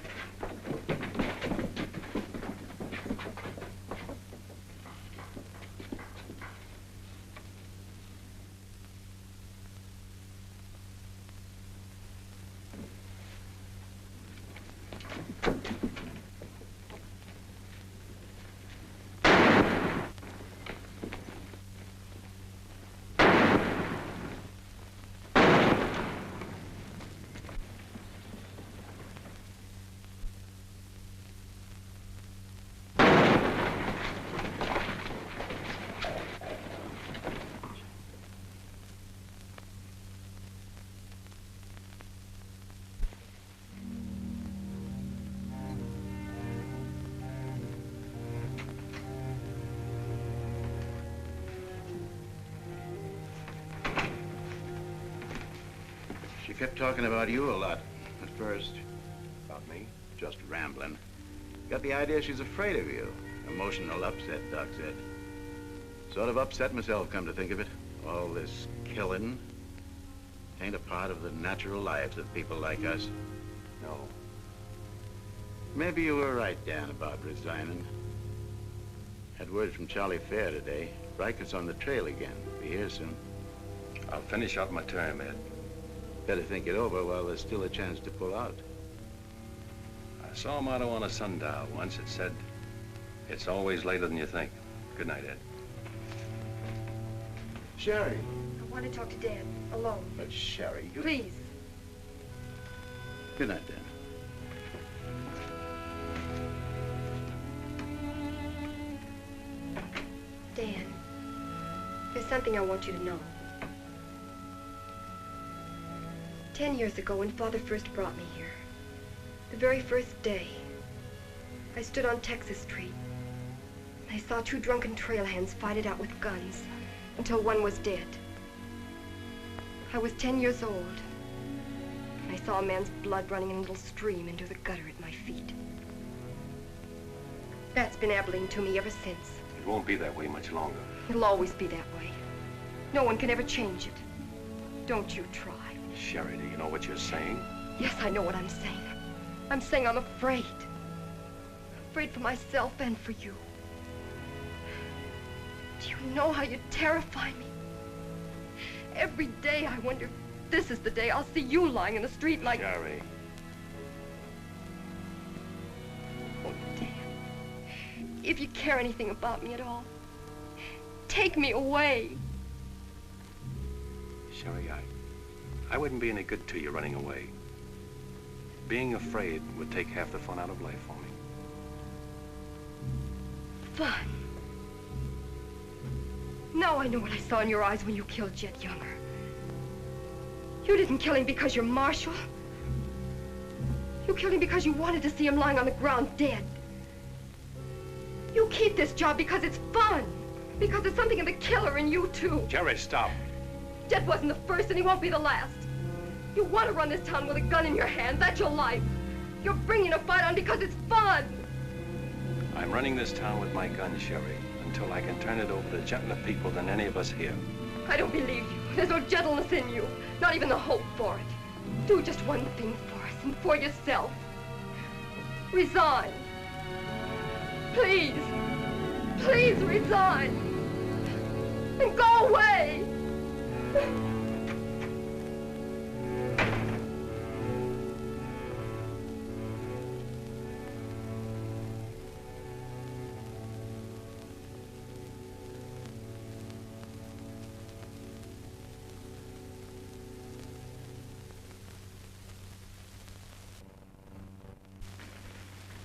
She kept talking about you a lot at first. About me? Just rambling. Got the idea she's afraid of you. Emotional upset, Doc said. Sort of upset myself, come to think of it. All this killing ain't a part of the natural lives of people like us. No. Maybe you were right, Dan, about resigning. Had word from Charlie Fair today. Riker's on the trail again. Be here soon. I'll finish out my term, Ed. Better think it over while there's still a chance to pull out. I saw a motto on a sundial once. It said, "It's always later than you think." Good night, Ed. Sherry. I want to talk to Dad, alone. But Sherry, you... Please. Good night, Dan. Dan, there's something I want you to know. 10 years ago, when Father first brought me here, the very first day, I stood on Texas Street, and I saw 2 drunken trail hands fight it out with guns until one was dead. I was 10 years old, and I saw a man's blood running in a little stream into the gutter at my feet. That's been Abilene to me ever since. It won't be that way much longer. It'll always be that way. No one can ever change it. Don't you try. Sherry, do you know what you're saying? Yes, I know what I'm saying. I'm saying I'm afraid. Afraid for myself and for you. Do you know how you terrify me? Every day I wonder if this is the day I'll see you lying in the street like... Sherry. Oh, Dan. If you care anything about me at all, take me away. Sherry, I wouldn't be any good to you running away. Being afraid would take half the fun out of life for me. Fun? Now I know what I saw in your eyes when you killed Jet Younger. You didn't kill him because you're Marshal. You killed him because you wanted to see him lying on the ground dead. You keep this job because it's fun. Because there's something in the killer in you, too. Jerry, stop. Jet wasn't the first, and he won't be the last. You want to run this town with a gun in your hand. That's your life. You're bringing a fight on because it's fun. I'm running this town with my gun, Sherry, until I can turn it over to gentler people than any of us here. I don't believe you. There's no gentleness in you. Not even the hope for it. Do just one thing for us and for yourself. Resign. Please. Please resign. And go away.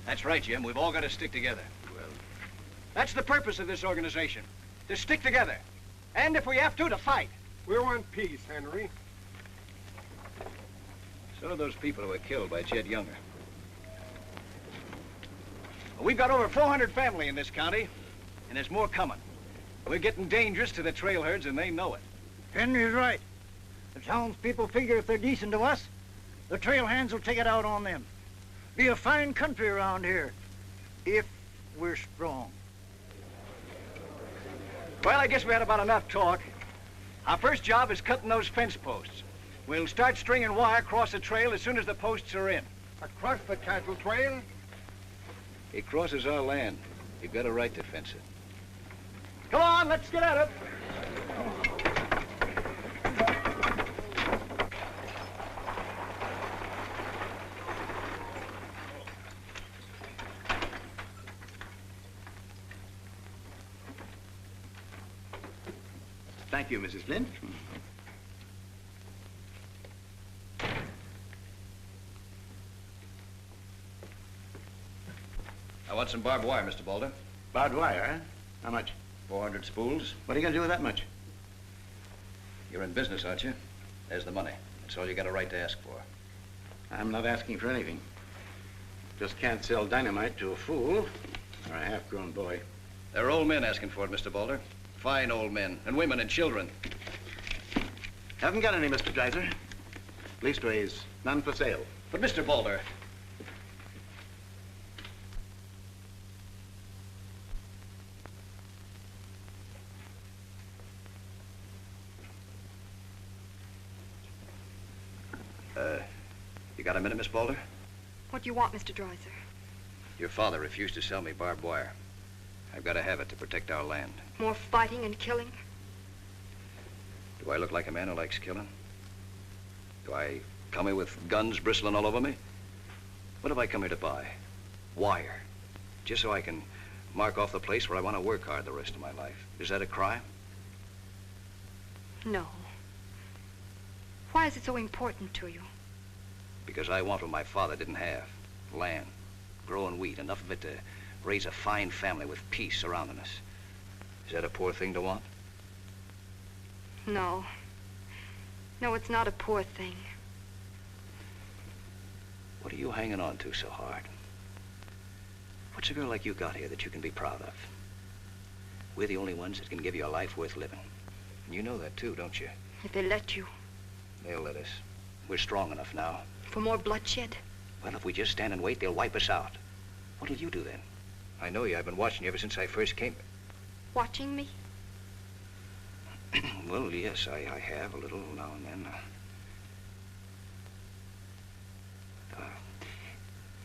That's right, Jim. We've all got to stick together. Well, that's the purpose of this organization. To stick together. And if we have to fight. We want peace, Henry. So do those people who were killed by Jed Younger. We've got over 400 family in this county, and there's more coming. We're getting dangerous to the trail herds, and they know it. Henry's right. The townspeople figure if they're decent to us, the trail hands will take it out on them. Be a fine country around here, if we're strong. Well, I guess we had about enough talk. Our first job is cutting those fence posts. We'll start stringing wire across the trail as soon as the posts are in. Across the cattle trail? It crosses our land. You've got a right to fence it. Come on, let's get at it. Thank you, Mrs. Flint. I want some barbed wire, Mr. Boulder. Barbed wire, huh? How much? 400 spools. What are you going to do with that much? You're in business, aren't you? There's the money. That's all you got a right to ask for. I'm not asking for anything. Just can't sell dynamite to a fool or a half-grown boy. There are old men asking for it, Mr. Boulder. Fine old men, and women and children. Haven't got any, Mr. Dreiser. Leastways, none for sale. But, Mr. Boulder, you got a minute, Miss Boulder? What do you want, Mr. Dreiser? Your father refused to sell me barbed wire. I've got to have it to protect our land. More fighting and killing? Do I look like a man who likes killing? Do I come here with guns bristling all over me? What have I come here to buy? Wire. Just so I can mark off the place where I want to work hard the rest of my life. Is that a crime? No. Why is it so important to you? Because I want what my father didn't have. Land, growing wheat, enough of it to raise a fine family with peace surrounding us. Is that a poor thing to want? No. No, it's not a poor thing. What are you hanging on to so hard? What's a girl like you got here that you can be proud of? We're the only ones that can give you a life worth living. And you know that too, don't you? If they let you. They'll let us. We're strong enough now. For more bloodshed? Well, if we just stand and wait, they'll wipe us out. What'll you do then? I know you. I've been watching you ever since I first came. Watching me? Well, yes, I have a little now and then.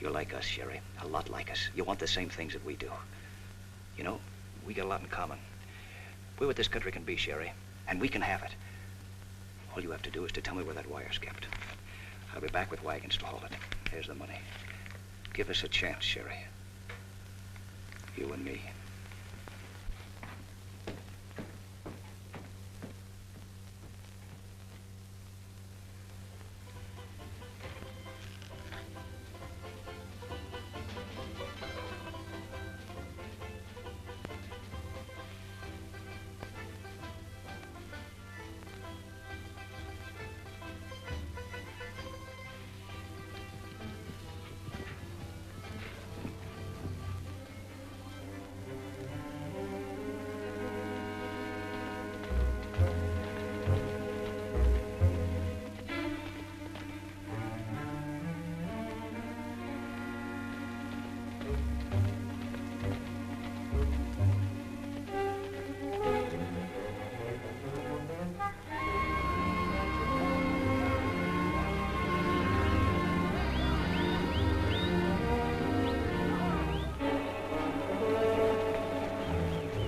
You're like us, Sherry. A lot like us. You want the same things that we do. You know, we got a lot in common. We're what this country can be, Sherry, and we can have it. All you have to do is to tell me where that wire's kept. I'll be back with wagons to haul it. Here's the money. Give us a chance, Sherry. You and me.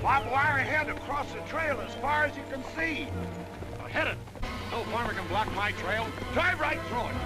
Barbed wire ahead across the trail as far as you can see. Now hit it. No farmer can block my trail. Drive right through it.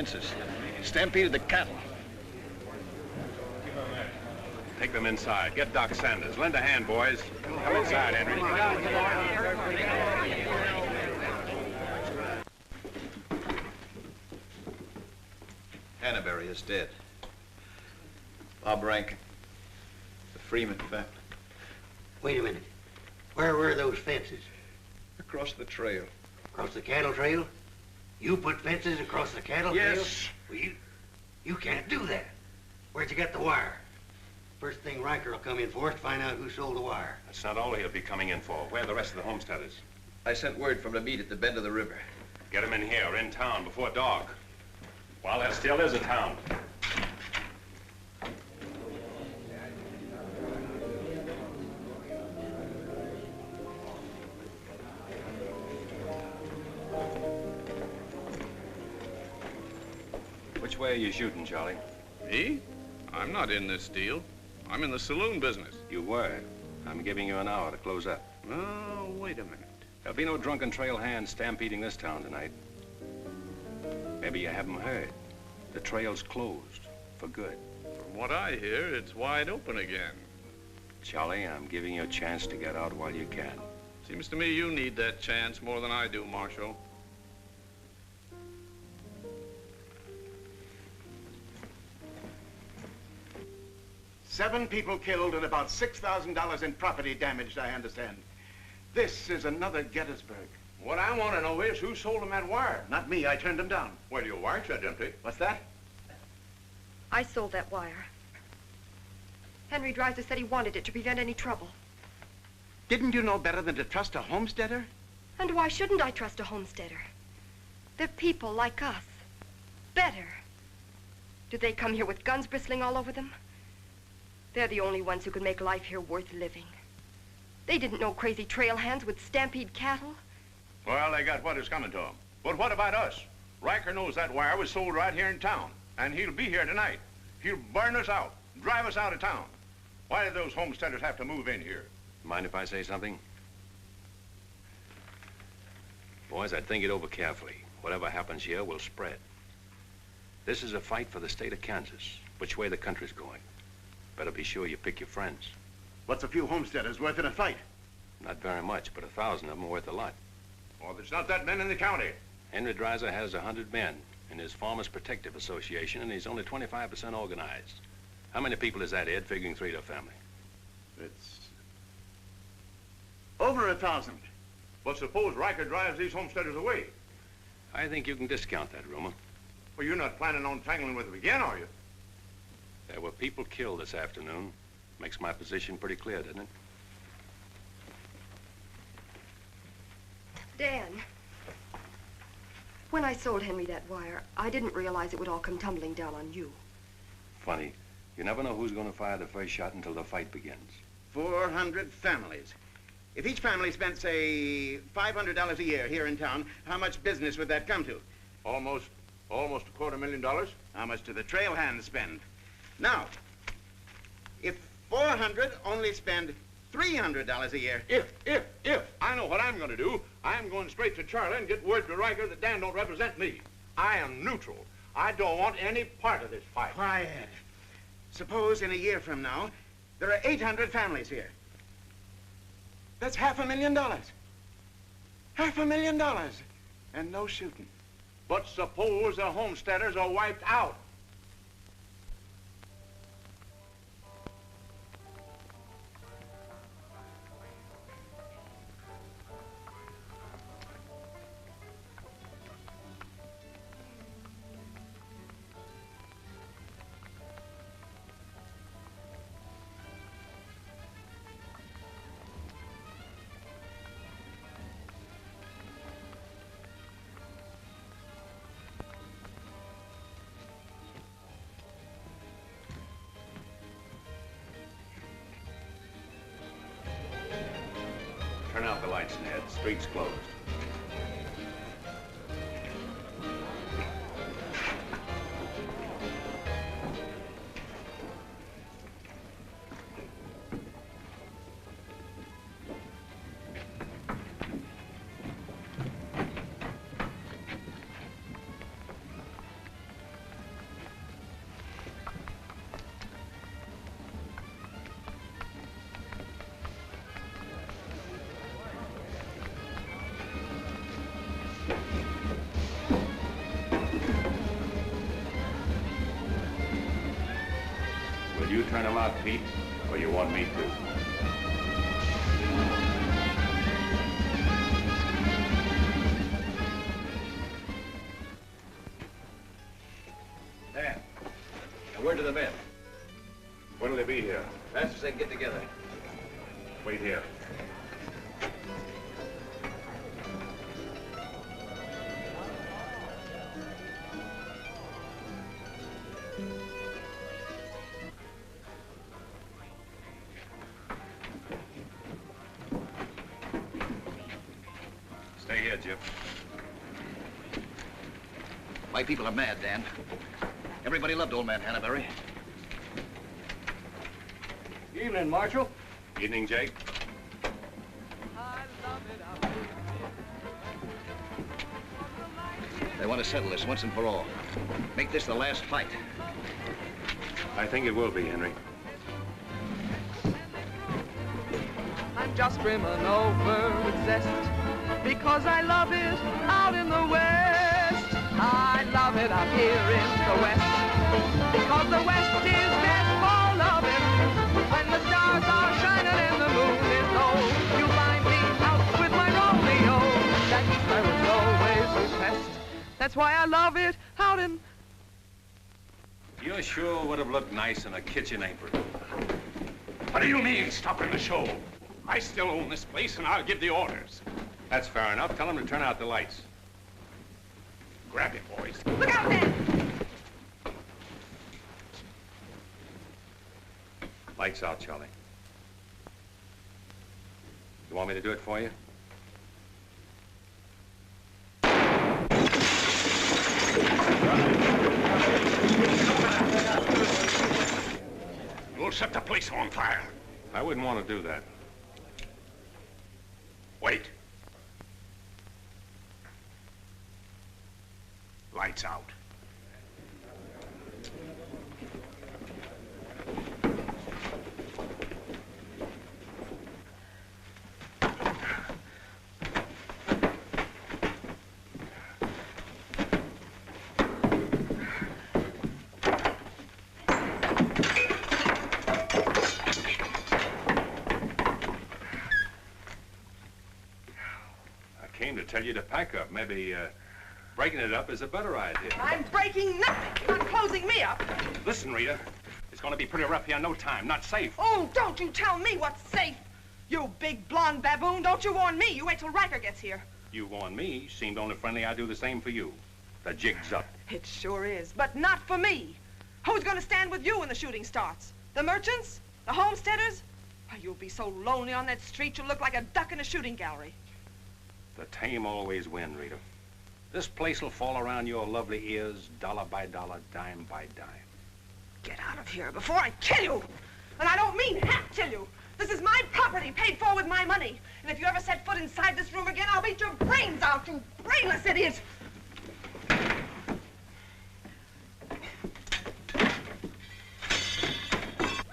fences. Stampeded the cattle. Take them inside. Get Doc Sanders. Lend a hand, boys. Come inside, Henry. Hannaberry is dead. Bob Rankin. The Freeman family. Wait a minute. Where were those fences? Across the trail. Across the cattle trail? You put fences across the cattle trail? Yes. Well, you can't do that. Where'd you get the wire? First thing Riker will come in for is to find out who sold the wire. That's not all he'll be coming in for. Where are the rest of the homesteaders? I sent word from the meet at the bend of the river. Get them in here, in town, before dark. While there still is a town. Which way are you shooting, Charlie? Me? I'm not in this deal. I'm in the saloon business. You were. I'm giving you an hour to close up. Oh, wait a minute. There'll be no drunken trail hands stampeding this town tonight. Maybe you haven't heard. The trail's closed for good. From what I hear, it's wide open again. Charlie, I'm giving you a chance to get out while you can. Seems to me you need that chance more than I do, Marshal. Seven people killed and about $6,000 in property damaged, I understand. This is another Gettysburg. What I want to know is who sold him that wire? Not me, I turned them down. Well, your wire shed empty. What's that? I sold that wire. Henry Dreiser said he wanted it to prevent any trouble. Didn't you know better than to trust a homesteader? And why shouldn't I trust a homesteader? They're people like us. Better. Do they come here with guns bristling all over them? They're the only ones who can make life here worth living. They didn't know crazy trail hands would stampede cattle. Well, they got what is coming to them. But what about us? Riker knows that wire was sold right here in town, and he'll be here tonight. He'll burn us out, drive us out of town. Why did those homesteaders have to move in here? Mind if I say something? Boys, I'd think it over carefully. Whatever happens here will spread. This is a fight for the state of Kansas, which way the country's going. Better be sure you pick your friends. What's a few homesteaders worth in a fight? Not very much, but 1,000 of them are worth a lot. Well, there's not that many in the county. Henry Dreiser has 100 men in his Farmers Protective Association, and he's only 25% organized. How many people is that, Ed, figuring 3 to a family? It's over 1,000. But suppose Riker drives these homesteaders away. I think you can discount that rumor. Well, you're not planning on tangling with them again, are you? There were people killed this afternoon. Makes my position pretty clear, doesn't it? Dan, when I sold Henry that wire, I didn't realize it would all come tumbling down on you. Funny. You never know who's going to fire the first shot until the fight begins. 400 families. If each family spent, say, $500 a year here in town, how much business would that come to? Almost $250,000. How much do the trail hands spend? Now, if 400 only spend $300 a year. If. I know what I'm going to do. I'm going straight to Charlie and get word to Riker that Dan don't represent me. I am neutral. I don't want any part of this fight. Quiet. Suppose in a year from now, there are 800 families here. That's $500,000. $500,000. And no shooting. But suppose the homesteaders are wiped out. Turn out the lights, Ned. Street's closed. Will you turn him out, Pete, or you want me to? Dan, now word to the men. When'll they be here? Fast as they can get together. Wait here. Stay here, Jip. White people are mad, Dan. Everybody loved old man Hannaberry. Evening, Marshal. Evening, Jake. They want to settle this once and for all. Make this the last fight. I think it will be, Henry. I'm just brimming over with zest because I love it out in the West. I love it out here in the West because the West is best for loving. When the stars are shining and the moon is low, you'll find me out with my Romeo. That East I was always repressed. That's why I love it out in... You sure would have looked nice in a kitchen apron. What do you mean, stopping the show? I still own this place, and I'll give the orders. That's fair enough. Tell them to turn out the lights. Grab it, boys. Look out, Dan! Lights out, Charlie. You want me to do it for you? You'll set the place on fire. I wouldn't want to do that. Wait. Lights out. Tell you to pack up. Maybe breaking it up is a better idea. I'm breaking nothing. You're not closing me up. Listen, Rita, it's going to be pretty rough here in no time. Not safe. Oh, don't you tell me what's safe. You big blonde baboon, don't you warn me. You wait till Riker gets here. You warn me. Seemed only friendly. I do the same for you. The jig's up. It sure is, but not for me. Who's going to stand with you when the shooting starts? The merchants? The homesteaders? Why, you'll be so lonely on that street you'll look like a duck in a shooting gallery. The tame always win, Rita. This place will fall around your lovely ears, dollar by dollar, dime by dime. Get out of here before I kill you! And I don't mean half kill you. This is my property, paid for with my money. And if you ever set foot inside this room again, I'll beat your brains out, you brainless idiot!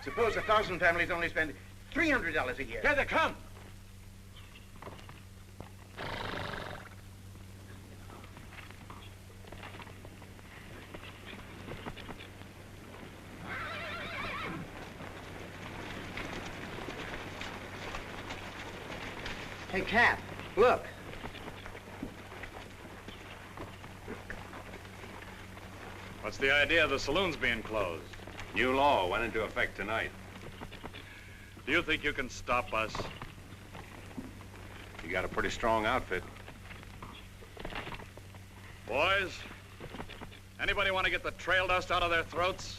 Suppose 1,000 families only spend $300 a year. Here they come. Hey, Cap, look. What's the idea of the saloons being closed? New law went into effect tonight. Do you think you can stop us? You got a pretty strong outfit. Boys, anybody want to get the trail dust out of their throats?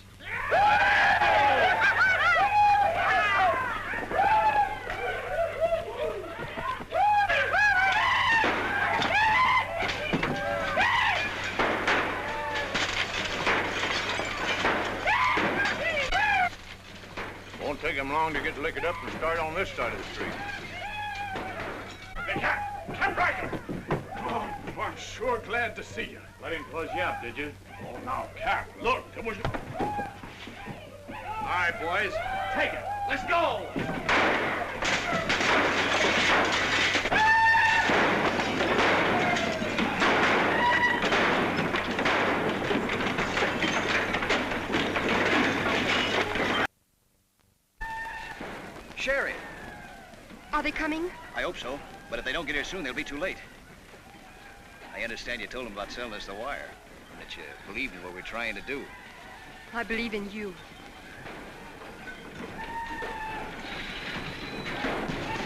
Won't take him long to get liquored up and start on this side of the street. Hey, Cap Riker! Oh, I'm sure glad to see you. Let him close you up, did you? Oh, now, Cap, look, there was... All right, boys, Take it. Let's go! Sherry. Are they coming? I hope so, but if they don't get here soon, they'll be too late. I understand you told them about selling us the wire, and that you believed in what we're trying to do. I believe in you.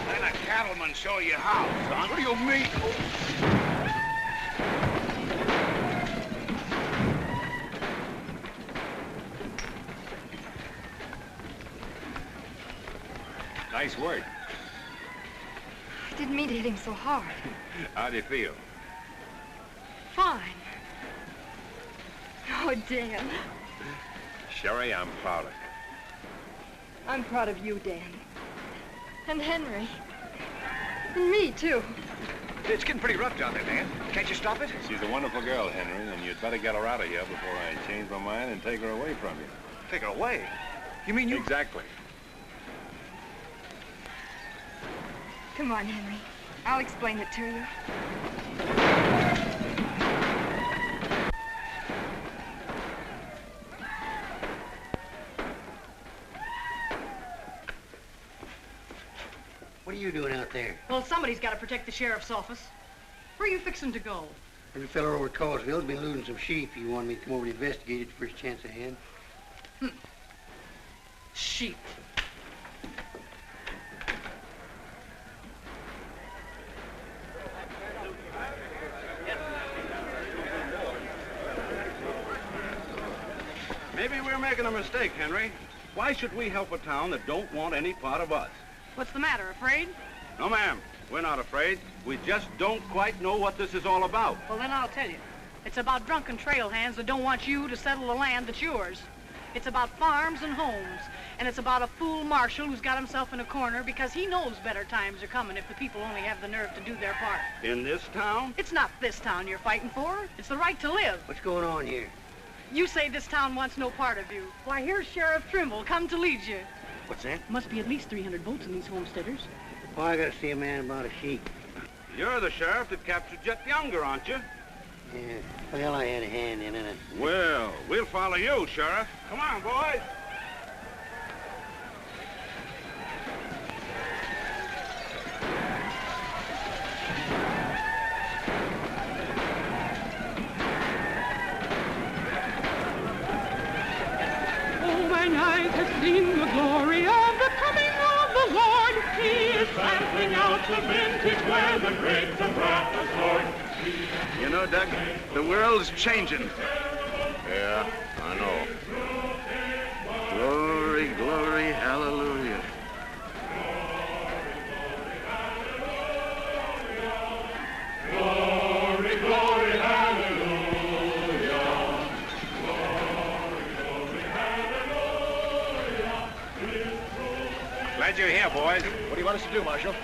Let a cattleman show you how, son. What do you mean? Nice work. I didn't mean to hit him so hard. How do you feel? Fine. Oh, Dan. Sherry, I'm proud of you. I'm proud of you, Dan. And Henry. And me, too. It's getting pretty rough down there, Dan. Can't you stop it? She's a wonderful girl, Henry, and you'd better get her out of here before I change my mind and take her away from you. Take her away? You mean you... Exactly. Come on, Henry. I'll explain it to you. What are you doing out there? Well, somebody's got to protect the sheriff's office. Where are you fixing to go? There's a fellow over at Causeville's been losing some sheep. He wanted me to come over and investigate it the first chance I had. Sheep. Maybe we're making a mistake, Henry. Why should we help a town that don't want any part of us? What's the matter, afraid? No, ma'am. We're not afraid. We just don't quite know what this is all about. Well, then I'll tell you. It's about drunken trail hands that don't want you to settle the land that's yours. It's about farms and homes. And it's about a fool marshal who's got himself in a corner because he knows better times are coming if the people only have the nerve to do their part. In this town? It's not this town you're fighting for. It's the right to live. What's going on here? You say this town wants no part of you. Why, here's Sheriff Trimble come to lead you. What's that? Must be at least 300 votes in these homesteaders. Oh, I gotta see a man about a sheep. You're the sheriff that captured Jet Younger, aren't you? Yeah. Well, I had a hand in it. Well, we'll follow you, Sheriff. Come on, boys. Oh, mine eyes have seen the glory of the coming of the Lord. He is sampling out the vintage where the grapes of wrath are stored. You know, Doug, the world's changing. Yeah, I know. Glory, glory, hallelujah. Glory, glory, hallelujah. Glad you're here, boys. What do you want us to do, Marshal?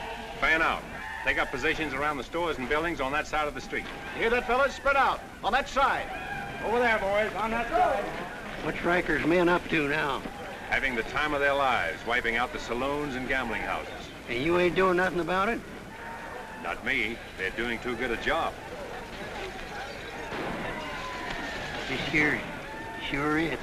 Fan out. Take up positions around the stores and buildings on that side of the street. You hear that, fellas? Spread out. On that side. Over there, boys, on that side. What's Riker's men up to now? Having the time of their lives, wiping out the saloons and gambling houses. And you ain't doing nothing about it? Not me. They're doing too good a job. This sure is.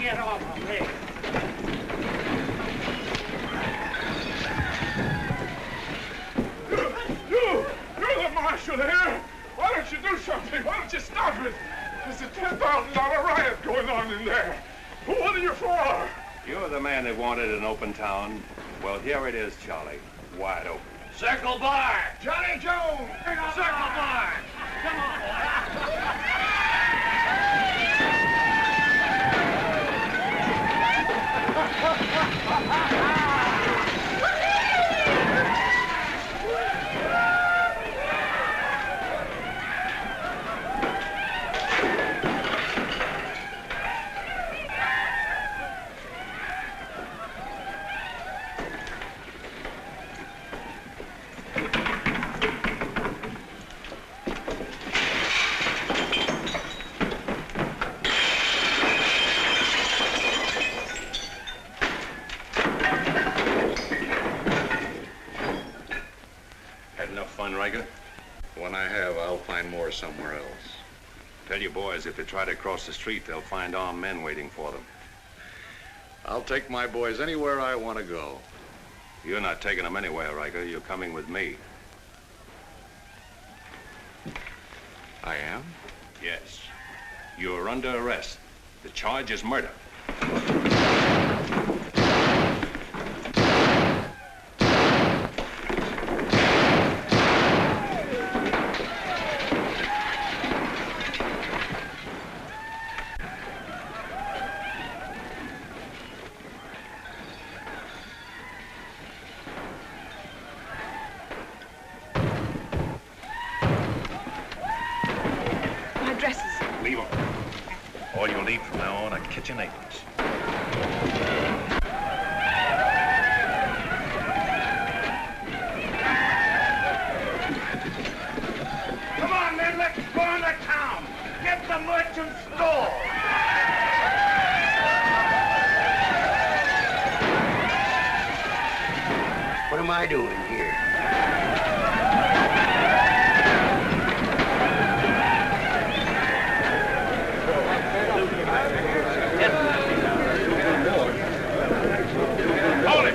Get off of me. You're the marshal here. Why don't you do something? Why don't you stop it? There's a $10,000 riot going on in there. What are you for? You're the man that wanted an open town. Well, here it is, Charlie. Wide open. Circle bar. Johnny Jones. Circle bar. Come on, boy. had enough fun, Riker? When I have, I'll find more somewhere else. Tell your boys if they try to cross the street, they'll find armed men waiting for them. I'll take my boys anywhere I want to go. You're not taking them anywhere, Riker. You're coming with me. I am? Yes. You're under arrest. The charge is murder. Leave them. All you'll need from now on are kitchen aprons. Come on, men, let's go into town. Get the merchant's store. What am I doing here? Hold it!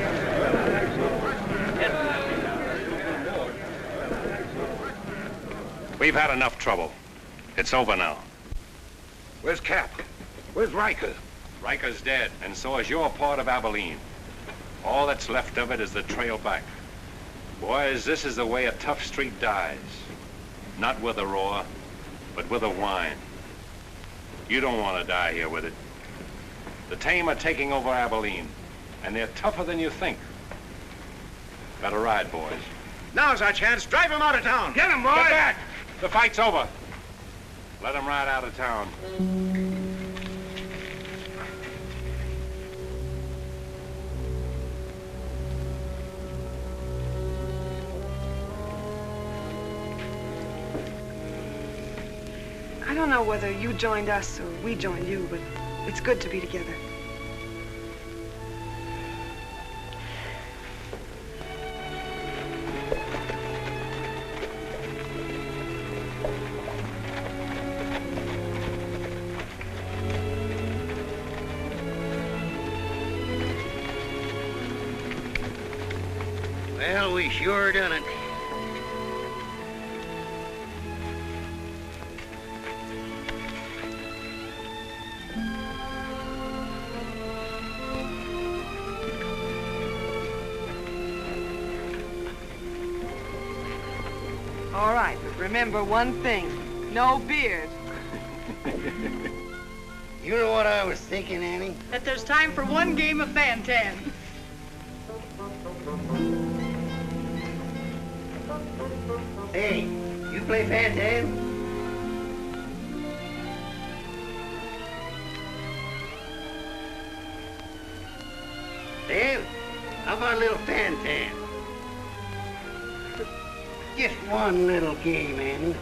We've had enough trouble. It's over now. Where's Cap? Where's Riker? Riker's dead, and so is your part of Abilene. All that's left of it is the trail back. Boys, this is the way a tough street dies. Not with a roar, but with a whine. You don't want to die here with it. The tame are taking over Abilene, and they're tougher than you think. Better ride, boys. Now's our chance. Drive him out of town. Get him, boys! Get back! The fight's over. Let him ride out of town. I don't know whether you joined us or we joined you, but it's good to be together. Well, we sure done it. All right, but remember one thing. No beard. You know what I was thinking, Annie? That there's time for one game of Fan-Tan. Hey, you play Fan-Tan? Dan, how about a little Fan-Tan? Just one little game, Annie.